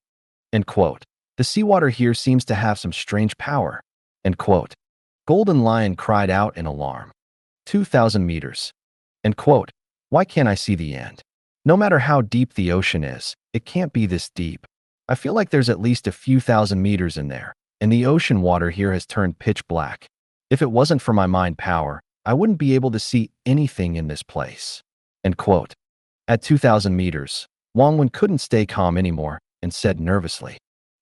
Speaker 2: End quote. The seawater here seems to have some strange power. End quote. Golden Lion cried out in alarm. 2,000 meters. End quote. Why can't I see the end? No matter how deep the ocean is, it can't be this deep. I feel like there's at least a few thousand meters in there, and the ocean water here has turned pitch black. If it wasn't for my mind power, I wouldn't be able to see anything in this place. End quote. At 2,000 meters, Wang Wen couldn't stay calm anymore and said nervously,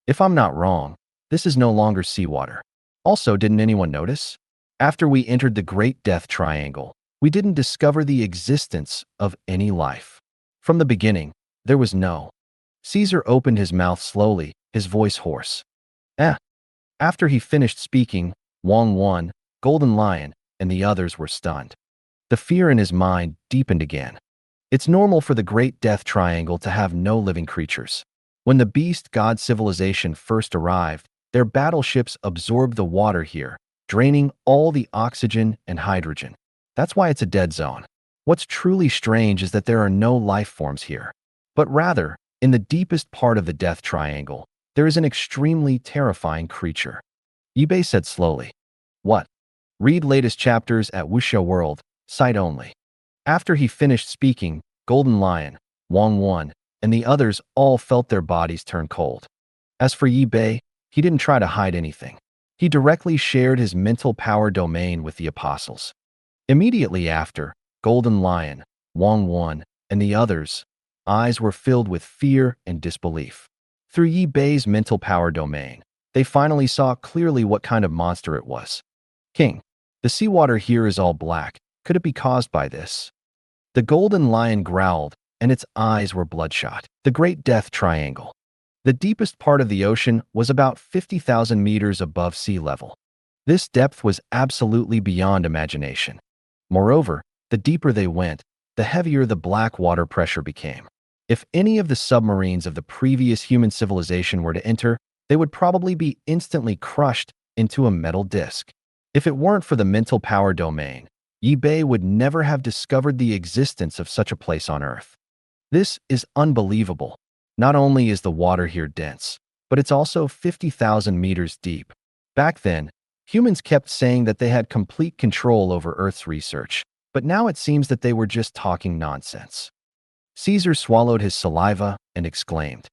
Speaker 2: "If I'm not wrong, this is no longer seawater." Also, didn't anyone notice? After we entered the Great Death Triangle, we didn't discover the existence of any life. From the beginning, there was no. Caesar opened his mouth slowly, his voice hoarse. After he finished speaking, Wang Wen, Golden Lion, and the others were stunned. The fear in his mind deepened again. It's normal for the Great Death Triangle to have no living creatures. When the beast god civilization first arrived, their battleships absorbed the water here, draining all the oxygen and hydrogen. That's why it's a dead zone. What's truly strange is that there are no life forms here. But rather, in the deepest part of the Death Triangle, there is an extremely terrifying creature. Yibei said slowly. What? Read latest chapters at Wuxia World, site only. After he finished speaking, Golden Lion, Wang Wen, and the others all felt their bodies turn cold. As for Yibei, he didn't try to hide anything. He directly shared his mental power domain with the apostles. Immediately after, Golden Lion, Wang Wen, and the others' eyes were filled with fear and disbelief. Through Yibei's mental power domain, they finally saw clearly what kind of monster it was. King, the seawater here is all black. Could it be caused by this? The Golden Lion growled, and its eyes were bloodshot. The Great Death Triangle. The deepest part of the ocean was about 50,000 meters above sea level. This depth was absolutely beyond imagination. Moreover, the deeper they went, the heavier the black water pressure became. If any of the submarines of the previous human civilization were to enter, they would probably be instantly crushed into a metal disc. If it weren't for the mental power domain, Yibei would never have discovered the existence of such a place on Earth. This is unbelievable. Not only is the water here dense, but it's also 50,000 meters deep. Back then, humans kept saying that they had complete control over Earth's research, but now it seems that they were just talking nonsense. Caesar swallowed his saliva and exclaimed,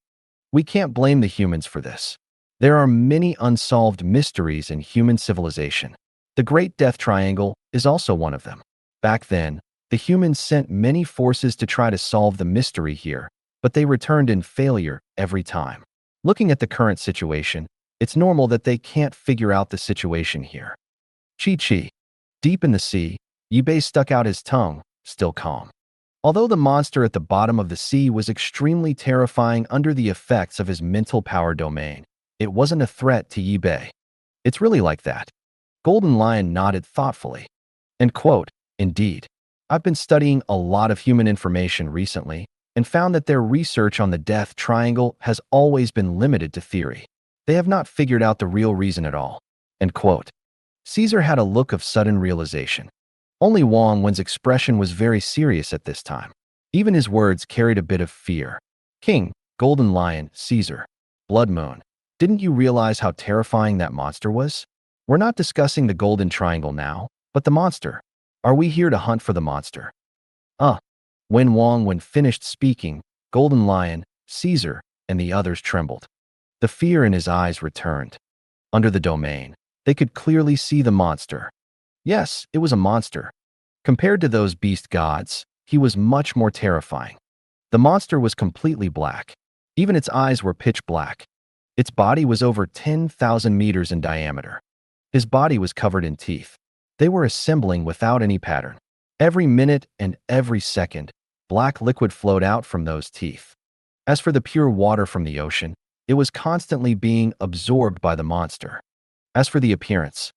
Speaker 2: "We can't blame the humans for this. There are many unsolved mysteries in human civilization. The Great Death Triangle is also one of them. Back then, the humans sent many forces to try to solve the mystery here, but they returned in failure every time. Looking at the current situation, it's normal that they can't figure out the situation here." Chi. Deep in the sea, Yibei stuck out his tongue, still calm. Although the monster at the bottom of the sea was extremely terrifying under the effects of his mental power domain, it wasn't a threat to Yibei. "It's really like that." Golden Lion nodded thoughtfully. End quote. Indeed. I've been studying a lot of human information recently and found that their research on the Death Triangle has always been limited to theory. They have not figured out the real reason at all. End quote. Caesar had a look of sudden realization. Only Wang Wen's expression was very serious at this time. Even his words carried a bit of fear. "King, Golden Lion, Caesar, Blood Moon, didn't you realize how terrifying that monster was? We're not discussing the Golden Triangle now, but the monster. Are we here to hunt for the monster?" When Wang Wen finished speaking, Golden Lion, Caesar, and the others trembled. The fear in his eyes returned. Under the domain, they could clearly see the monster. Yes, it was a monster. Compared to those beast gods, he was much more terrifying. The monster was completely black. Even its eyes were pitch black. Its body was over 10,000 meters in diameter. His body was covered in teeth. They were assembling without any pattern. Every minute and every second, black liquid flowed out from those teeth. As for the pure water from the ocean, it was constantly being absorbed by the monster. As for the appearance,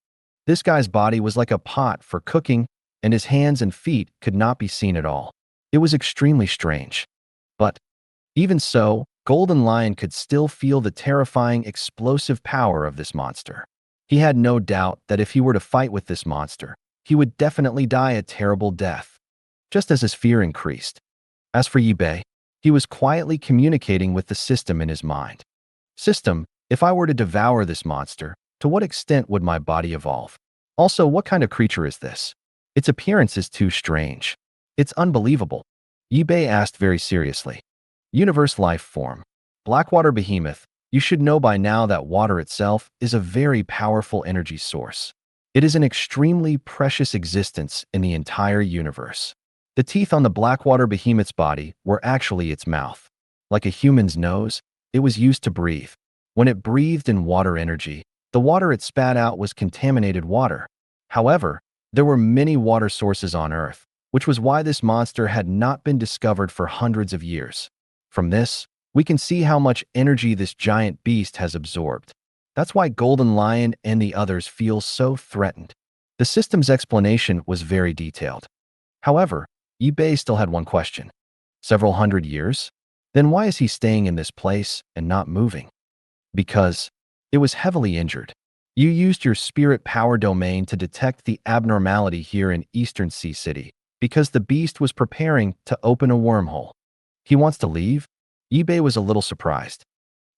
Speaker 2: this guy's body was like a pot for cooking, and his hands and feet could not be seen at all. It was extremely strange. But even so, Golden Lion could still feel the terrifying, explosive power of this monster. He had no doubt that if he were to fight with this monster, he would definitely die a terrible death, just as his fear increased. As for Yibei, he was quietly communicating with the system in his mind. "System, If I were to devour this monster, to what extent would my body evolve? Also, what kind of creature is this? Its appearance is too strange. It's unbelievable. Yi-Bei asked very seriously. Universe life form. Blackwater behemoth. You should know by now that water itself is a very powerful energy source. It is an extremely precious existence in the entire universe. The teeth on the Blackwater behemoth's body were actually its mouth. Like a human's nose, it was used to breathe. When it breathed in water energy, the water it spat out was contaminated water. However, there were many water sources on Earth, which was why this monster had not been discovered for hundreds of years. From this, we can see how much energy this giant beast has absorbed. That's why Golden Lion and the others feel so threatened. The system's explanation was very detailed. However, Yi-Bei still had one question. Several hundred years? Then why is he staying in this place and not moving? Because it was heavily injured. You used your spirit power domain to detect the abnormality here in Eastern Sea City because the beast was preparing to open a wormhole. He wants to leave? Yi-Bei was a little surprised.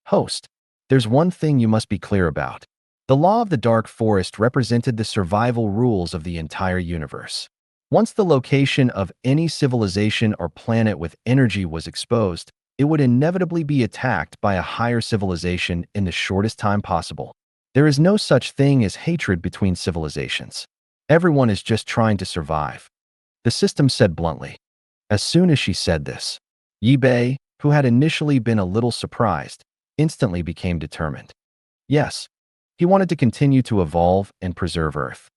Speaker 2: Host, there's one thing you must be clear about. The law of the Dark Forest represented the survival rules of the entire universe. Once the location of any civilization or planet with energy was exposed, it would inevitably be attacked by a higher civilization in the shortest time possible. There is no such thing as hatred between civilizations. Everyone is just trying to survive. The system said bluntly. As soon as she said this, Yi-Bei, who had initially been a little surprised, instantly became determined. Yes, he wanted to continue to evolve and preserve Earth.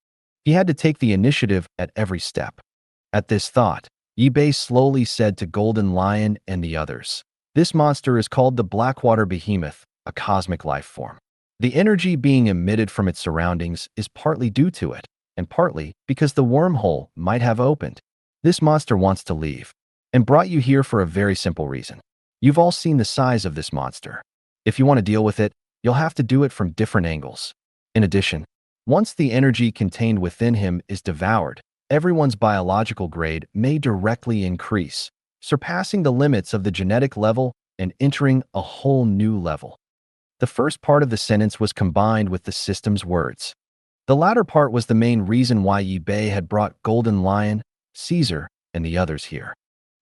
Speaker 2: He had to take the initiative at every step. At this thought, Yi-Bei slowly said to Golden Lion and the others, "This monster is called the Blackwater Behemoth, a cosmic life form. The energy being emitted from its surroundings is partly due to it, and partly because the wormhole might have opened. This monster wants to leave, and brought you here for a very simple reason. You've all seen the size of this monster. If you want to deal with it, you'll have to do it from different angles. In addition, once the energy contained within him is devoured, everyone's biological grade may directly increase, surpassing the limits of the genetic level and entering a whole new level." The first part of the sentence was combined with the system's words. The latter part was the main reason why Yi-Bei had brought Golden Lion, Caesar, and the others here.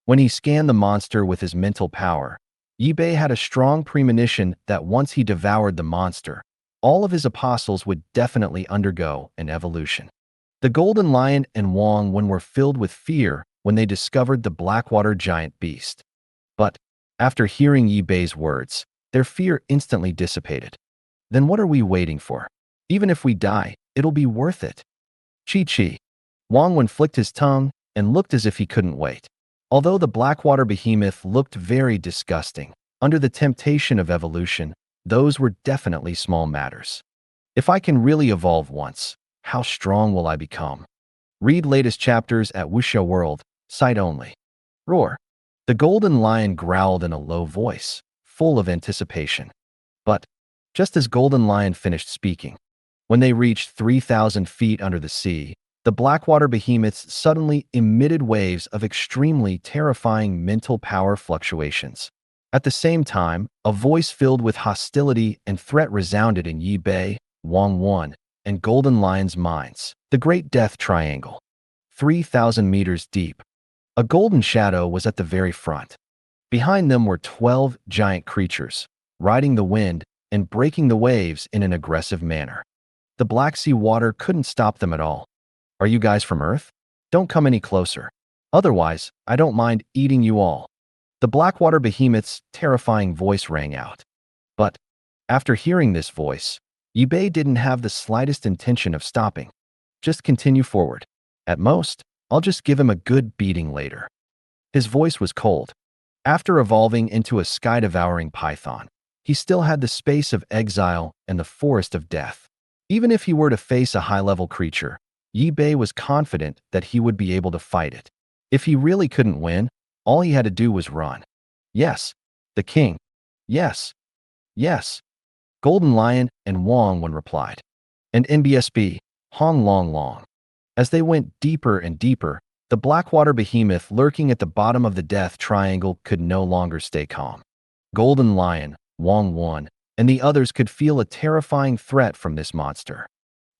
Speaker 2: When he scanned the monster with his mental power, Yi-Bei had a strong premonition that once he devoured the monster, all of his apostles would definitely undergo an evolution. The Golden Lion and Wang Wen were filled with fear when they discovered the Blackwater giant beast. But, after hearing Yi-Bei's words, their fear instantly dissipated. Then what are we waiting for? Even if we die, it'll be worth it. Chi. Wang Wen flicked his tongue and looked as if he couldn't wait. Although the Blackwater behemoth looked very disgusting, under the temptation of evolution, those were definitely small matters. If I can really evolve once, how strong will I become? Read latest chapters at Wuxia World, site only. Roar. The Golden Lion growled in a low voice, full of anticipation. But, just as Golden Lion finished speaking, when they reached 3,000 feet under the sea, the Blackwater behemoths suddenly emitted waves of extremely terrifying mental power fluctuations. At the same time, a voice filled with hostility and threat resounded in Yi-Bei, Wang Wen, and Golden Lion's minds. The Great Death Triangle. 3,000 meters deep. A golden shadow was at the very front. Behind them were 12 giant creatures, riding the wind and breaking the waves in an aggressive manner. The Black Sea water couldn't stop them at all. "Are you guys from Earth? Don't come any closer. Otherwise, I don't mind eating you all." The Blackwater behemoth's terrifying voice rang out. But, after hearing this voice, Yi-Bei didn't have the slightest intention of stopping. Just continue forward. At most, I'll just give him a good beating later. His voice was cold. After evolving into a sky-devouring python, he still had the space of exile and the forest of death. Even if he were to face a high-level creature, Yi-Bei was confident that he would be able to fight it. If he really couldn't win, all he had to do was run. "Yes, the king. Yes. Yes." Golden Lion and Wang Wen replied. And NBSB, Hong Long Long. As they went deeper and deeper, the Blackwater behemoth lurking at the bottom of the death triangle could no longer stay calm. Golden Lion, Wang Wen, and the others could feel a terrifying threat from this monster.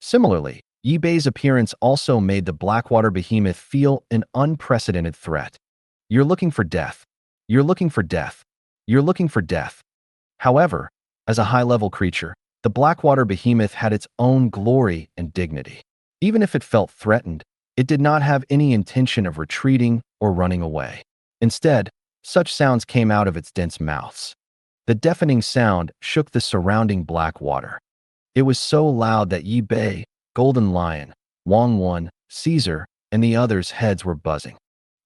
Speaker 2: Similarly, Yi Bei's appearance also made the Blackwater behemoth feel an unprecedented threat. You're looking for death. You're looking for death. You're looking for death. However, as a high-level creature, the Blackwater behemoth had its own glory and dignity. Even if it felt threatened, it did not have any intention of retreating or running away. Instead, such sounds came out of its dense mouths. The deafening sound shook the surrounding black water. It was so loud that Yi Bei, Golden Lion, Wang Wan, Caesar, and the others' heads were buzzing.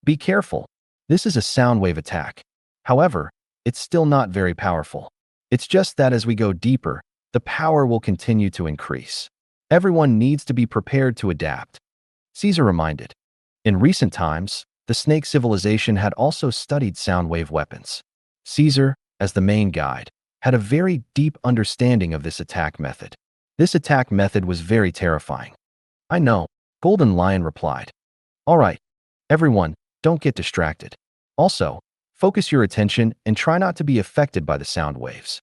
Speaker 2: Be careful. This is a sound wave attack. However, it's still not very powerful. It's just that as we go deeper, the power will continue to increase. Everyone needs to be prepared to adapt. Caesar reminded. In recent times, the snake civilization had also studied sound wave weapons. Caesar, as the main guide, had a very deep understanding of this attack method. This attack method was very terrifying. I know, Golden Lion replied. All right, everyone, don't get distracted. Also, focus your attention and try not to be affected by the sound waves.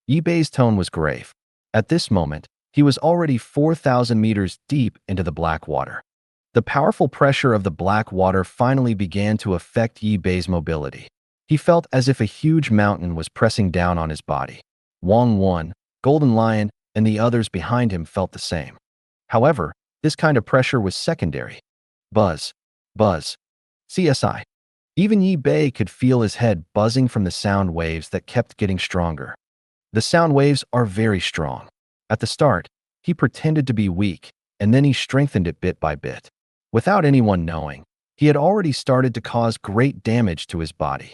Speaker 2: Yi Bei's tone was grave. At this moment, he was already 4,000 meters deep into the black water. The powerful pressure of the black water finally began to affect Yi Bei's mobility. He felt as if a huge mountain was pressing down on his body. Wang Wan, Golden Lion, and the others behind him felt the same. However, this kind of pressure was secondary. Buzz. Buzz. CSI. Even Yi Bei could feel his head buzzing from the sound waves that kept getting stronger. The sound waves are very strong. At the start, he pretended to be weak, and then he strengthened it bit by bit. Without anyone knowing, he had already started to cause great damage to his body.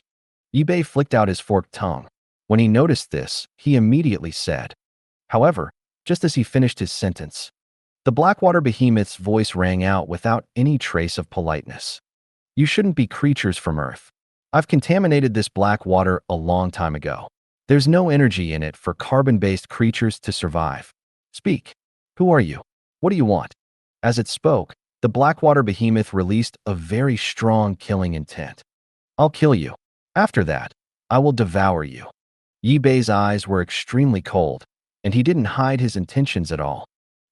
Speaker 2: Yi Bei flicked out his forked tongue. When he noticed this, he immediately said. However, just as he finished his sentence, the Blackwater behemoth's voice rang out without any trace of politeness. You shouldn't be creatures from Earth. I've contaminated this black water a long time ago. There's no energy in it for carbon-based creatures to survive. Speak. Who are you? What do you want? As it spoke, the Blackwater behemoth released a very strong killing intent. I'll kill you. After that, I will devour you. Yi Bei's eyes were extremely cold, and he didn't hide his intentions at all.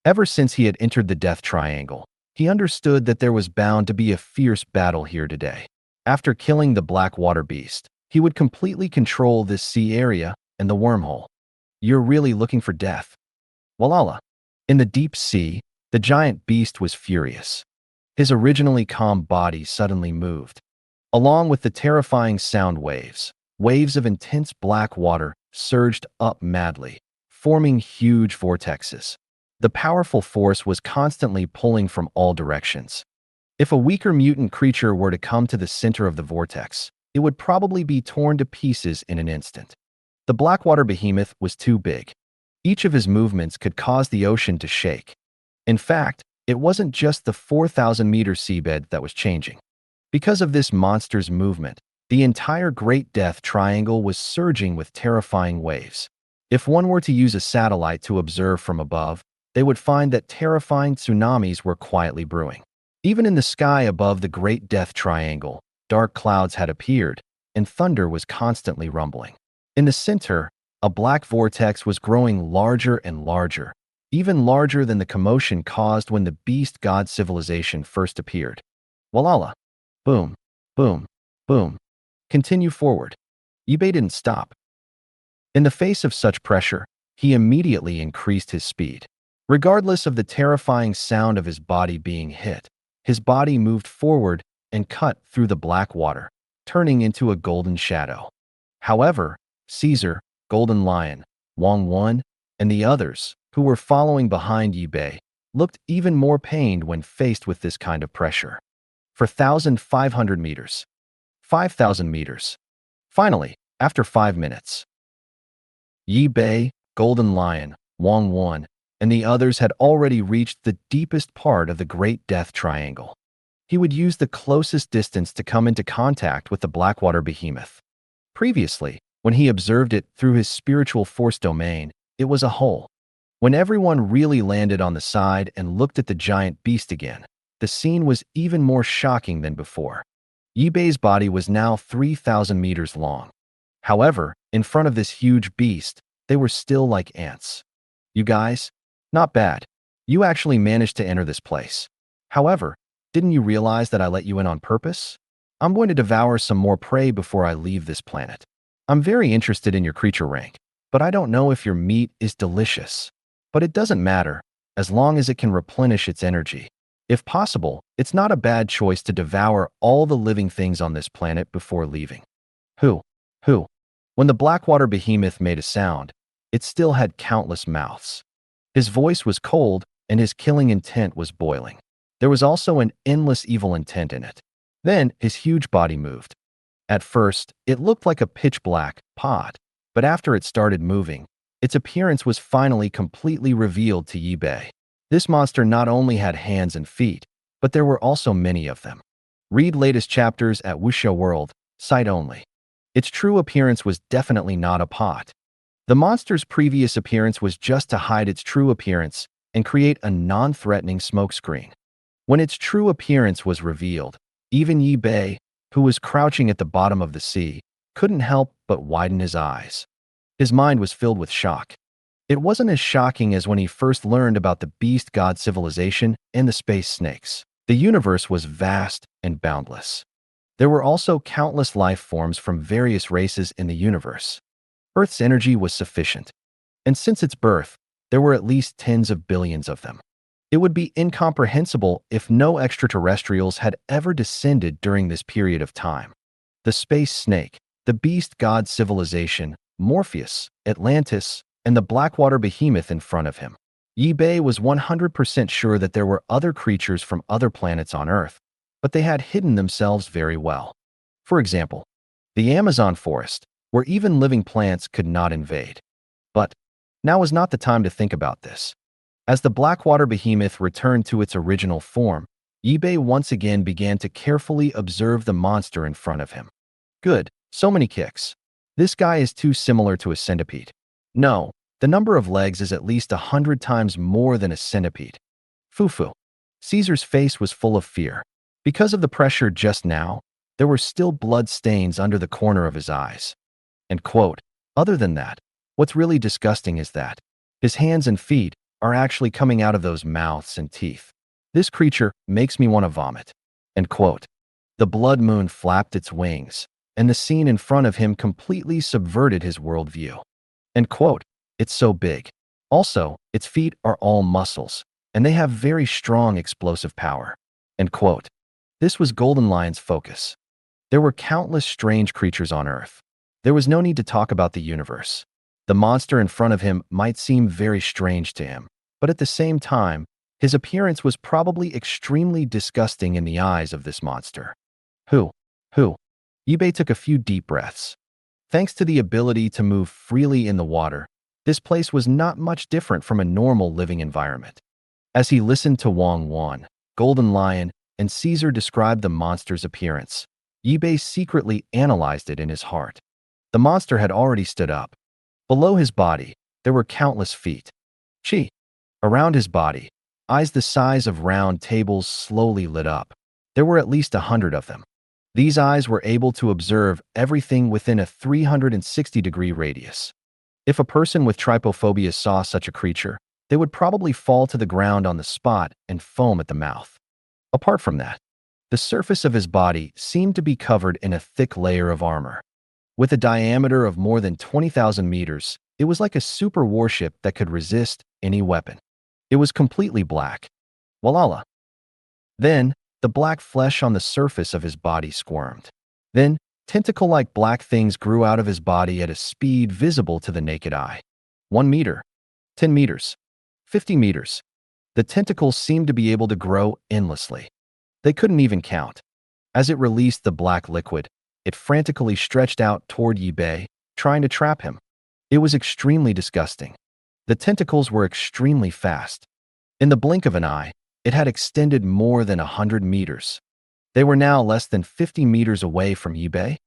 Speaker 2: Ever since he had entered the Death Triangle, he understood that there was bound to be a fierce battle here today. After killing the Blackwater beast, he would completely control this sea area and the wormhole. You're really looking for death. Walala. In the deep sea, the giant beast was furious. His originally calm body suddenly moved. Along with the terrifying sound waves, waves of intense black water surged up madly, forming huge vortexes. The powerful force was constantly pulling from all directions. If a weaker mutant creature were to come to the center of the vortex, it would probably be torn to pieces in an instant. The Blackwater behemoth was too big. Each of his movements could cause the ocean to shake. In fact, it wasn't just the 4,000-meter seabed that was changing. Because of this monster's movement, the entire Great Death Triangle was surging with terrifying waves. If one were to use a satellite to observe from above, they would find that terrifying tsunamis were quietly brewing. Even in the sky above the Great Death Triangle, dark clouds had appeared, and thunder was constantly rumbling. In the center, a black vortex was growing larger and larger, even larger than the commotion caused when the beast god civilization first appeared. Walala. Boom, boom, boom. Continue forward. Yi Bei didn't stop. In the face of such pressure, he immediately increased his speed. Regardless of the terrifying sound of his body being hit, his body moved forward and cut through the black water, turning into a golden shadow. However, Caesar, Golden Lion, Wang Wan, and the others, who were following behind Yi Bei, looked even more pained when faced with this kind of pressure. For 1,500 meters. 5,000 meters. Finally, after 5 minutes, Yi Bei, Golden Lion, Wang Wan, and the others had already reached the deepest part of the Great Death Triangle. He would use the closest distance to come into contact with the Blackwater behemoth. Previously, when he observed it through his spiritual force domain, it was a hole. When everyone really landed on the side and looked at the giant beast again, the scene was even more shocking than before. Yi Bei's body was now 3,000 meters long. However, in front of this huge beast, they were still like ants. You guys? Not bad. You actually managed to enter this place. However, didn't you realize that I let you in on purpose? I'm going to devour some more prey before I leave this planet. I'm very interested in your creature rank, but I don't know if your meat is delicious. But it doesn't matter, as long as it can replenish its energy. If possible, it's not a bad choice to devour all the living things on this planet before leaving. Who? Who? When the Blackwater behemoth made a sound, it still had countless mouths. His voice was cold, and his killing intent was boiling. There was also an endless evil intent in it. Then his huge body moved. At first, it looked like a pitch-black pod, but after it started moving, its appearance was finally completely revealed to Yi Bei. This monster not only had hands and feet, but there were also many of them. Read latest chapters at Wuxia World, site only. Its true appearance was definitely not a pod. The monster's previous appearance was just to hide its true appearance and create a non-threatening smokescreen. When its true appearance was revealed, even Yi Bei, who was crouching at the bottom of the sea, couldn't help but widen his eyes. His mind was filled with shock. It wasn't as shocking as when he first learned about the beast god civilization and the space snakes. The universe was vast and boundless. There were also countless life forms from various races in the universe. Earth's energy was sufficient, and since its birth, there were at least tens of billions of them. It would be incomprehensible if no extraterrestrials had ever descended during this period of time. The space snake, the beast god civilization, Morpheus, Atlantis, and the Blackwater behemoth in front of him. Yi Bei was 100% sure that there were other creatures from other planets on Earth, but they had hidden themselves very well. For example, the Amazon forest, where even living plants could not invade. But now was not the time to think about this. As the Blackwater behemoth returned to its original form, Yi Bei once again began to carefully observe the monster in front of him. Good, so many kicks. This guy is too similar to a centipede. No, the number of legs is at least 100 times more than a centipede. Fufu. Caesar's face was full of fear. Because of the pressure just now, there were still blood stains under the corner of his eyes. And quote, other than that, what's really disgusting is that his hands and feet are actually coming out of those mouths and teeth. This creature makes me want to vomit. End quote. The blood moon flapped its wings, and the scene in front of him completely subverted his worldview. End quote. It's so big. Also, its feet are all muscles, and they have very strong explosive power. End quote. This was Golden Lion's focus. There were countless strange creatures on Earth. There was no need to talk about the universe. The monster in front of him might seem very strange to him, but at the same time, his appearance was probably extremely disgusting in the eyes of this monster. Who? Yi Bei took a few deep breaths. Thanks to the ability to move freely in the water, this place was not much different from a normal living environment. As he listened to Wang Wan, Golden Lion, and Caesar describe the monster's appearance, Yi Bei secretly analyzed it in his heart. The monster had already stood up. Below his body, there were countless feet. Chi. Around his body, eyes the size of round tables slowly lit up. There were at least 100 of them. These eyes were able to observe everything within a 360-degree radius. If a person with trypophobia saw such a creature, they would probably fall to the ground on the spot and foam at the mouth. Apart from that, the surface of his body seemed to be covered in a thick layer of armor. With a diameter of more than 20,000 meters, it was like a super warship that could resist any weapon. It was completely black. Walala. Then, the black flesh on the surface of his body squirmed. Then, tentacle-like black things grew out of his body at a speed visible to the naked eye. 1 meter, 10 meters, 50 meters. The tentacles seemed to be able to grow endlessly. They couldn't even count. As it released the black liquid, it frantically stretched out toward Yi Bei, trying to trap him. It was extremely disgusting. The tentacles were extremely fast. In the blink of an eye, it had extended more than 100 meters. They were now less than 50 meters away from Yi Bei.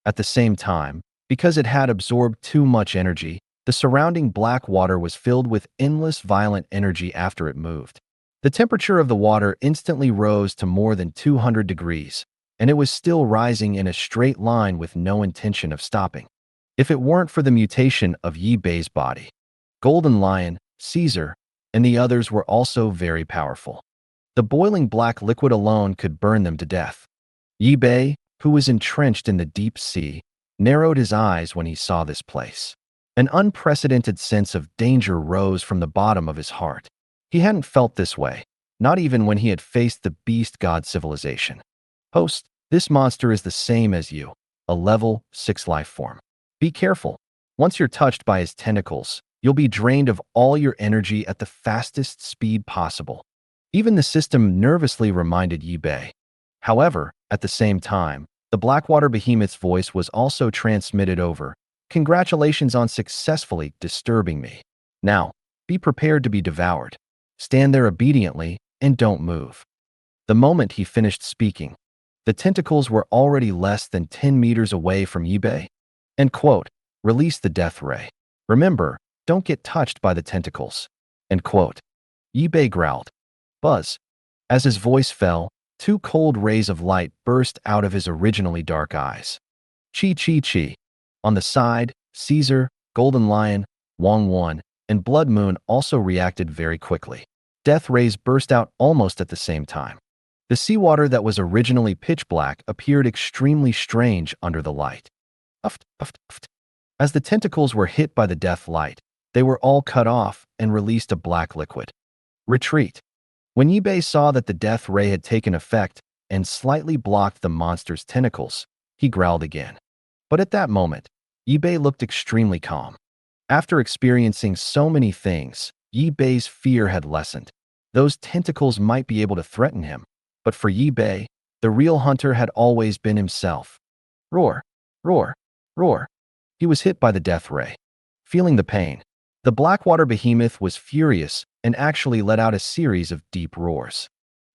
Speaker 2: At the same time, because it had absorbed too much energy, the surrounding black water was filled with endless violent energy after it moved. The temperature of the water instantly rose to more than 200 degrees, and it was still rising in a straight line with no intention of stopping. if it weren't for the mutation of Yi Bei's body. Golden Lion, Caesar, and the others were also very powerful. The boiling black liquid alone could burn them to death. Yi Bei, who was entrenched in the deep sea, narrowed his eyes when he saw this place. An unprecedented sense of danger rose from the bottom of his heart. He hadn't felt this way, not even when he had faced the beast god civilization. Host, this monster is the same as you, a level 6 life form. Be careful. Once you're touched by his tentacles, you'll be drained of all your energy at the fastest speed possible. Even the system nervously reminded Yi Bei. However, at the same time, the Blackwater Behemoth's voice was also transmitted over. Congratulations on successfully disturbing me. Now, be prepared to be devoured. Stand there obediently and don't move. The moment he finished speaking, the tentacles were already less than 10 meters away from Yi Bei. End quote. Release the death ray. Remember, don't get touched by the tentacles. End quote. Yi Bei growled. Buzz. As his voice fell, 2 cold rays of light burst out of his originally dark eyes. Chi Chi Chi. On the side, Caesar, Golden Lion, Wang Wan, and Blood Moon also reacted very quickly. Death rays burst out almost at the same time. The seawater that was originally pitch black appeared extremely strange under the light. Uft, uft, uft. As the tentacles were hit by the death light, they were all cut off and released a black liquid. Retreat. When Yi Bei saw that the death ray had taken effect and slightly blocked the monster's tentacles, he growled again. But at that moment, Yi Bei looked extremely calm. After experiencing so many things, Yi Bei's fear had lessened. Those tentacles might be able to threaten him, but for Yi Bei, the real hunter had always been himself. Roar, roar, roar. He was hit by the death ray. Feeling the pain, the Blackwater Behemoth was furious and actually let out a series of deep roars.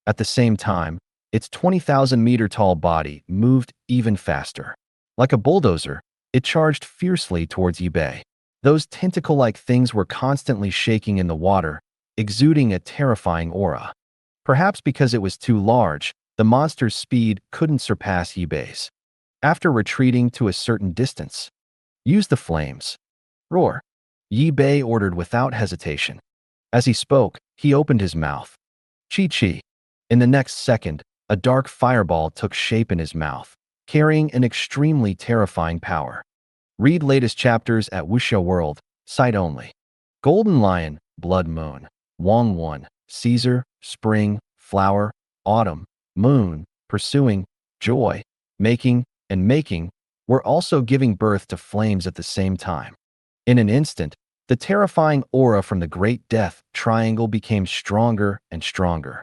Speaker 2: At the same time, its 20,000-meter-tall body moved even faster. Like a bulldozer, it charged fiercely towards Yi Bei. Those tentacle-like things were constantly shaking in the water, exuding a terrifying aura. Perhaps because it was too large, the monster's speed couldn't surpass Yi Bei's. After retreating to a certain distance, use the flames. Roar. Yi Bei ordered without hesitation. As he spoke, he opened his mouth. Chi Chi. In the next second, a dark fireball took shape in his mouth, carrying an extremely terrifying power. Read latest chapters at Wuxia World, site only. Golden Lion, Blood Moon, Wang Wan, Caesar, Spring, Flower, Autumn, Moon, Pursuing, Joy, Making, and Making were also giving birth to flames at the same time. In an instant, the terrifying aura from the Great Death Triangle became stronger and stronger.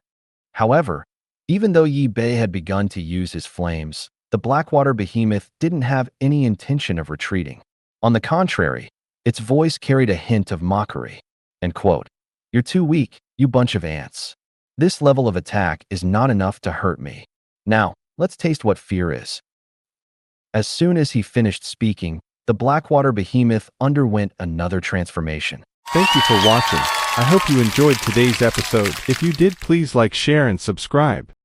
Speaker 2: However, even though Yi Bei had begun to use his flames, the Blackwater Behemoth didn't have any intention of retreating. On the contrary, its voice carried a hint of mockery. End quote. You're too weak, you bunch of ants. This level of attack is not enough to hurt me. Now, let's taste what fear is. As soon as he finished speaking, the Blackwater Behemoth underwent another transformation.
Speaker 1: Thank you for watching. I hope you enjoyed today's episode. If you did, please like, share, and subscribe.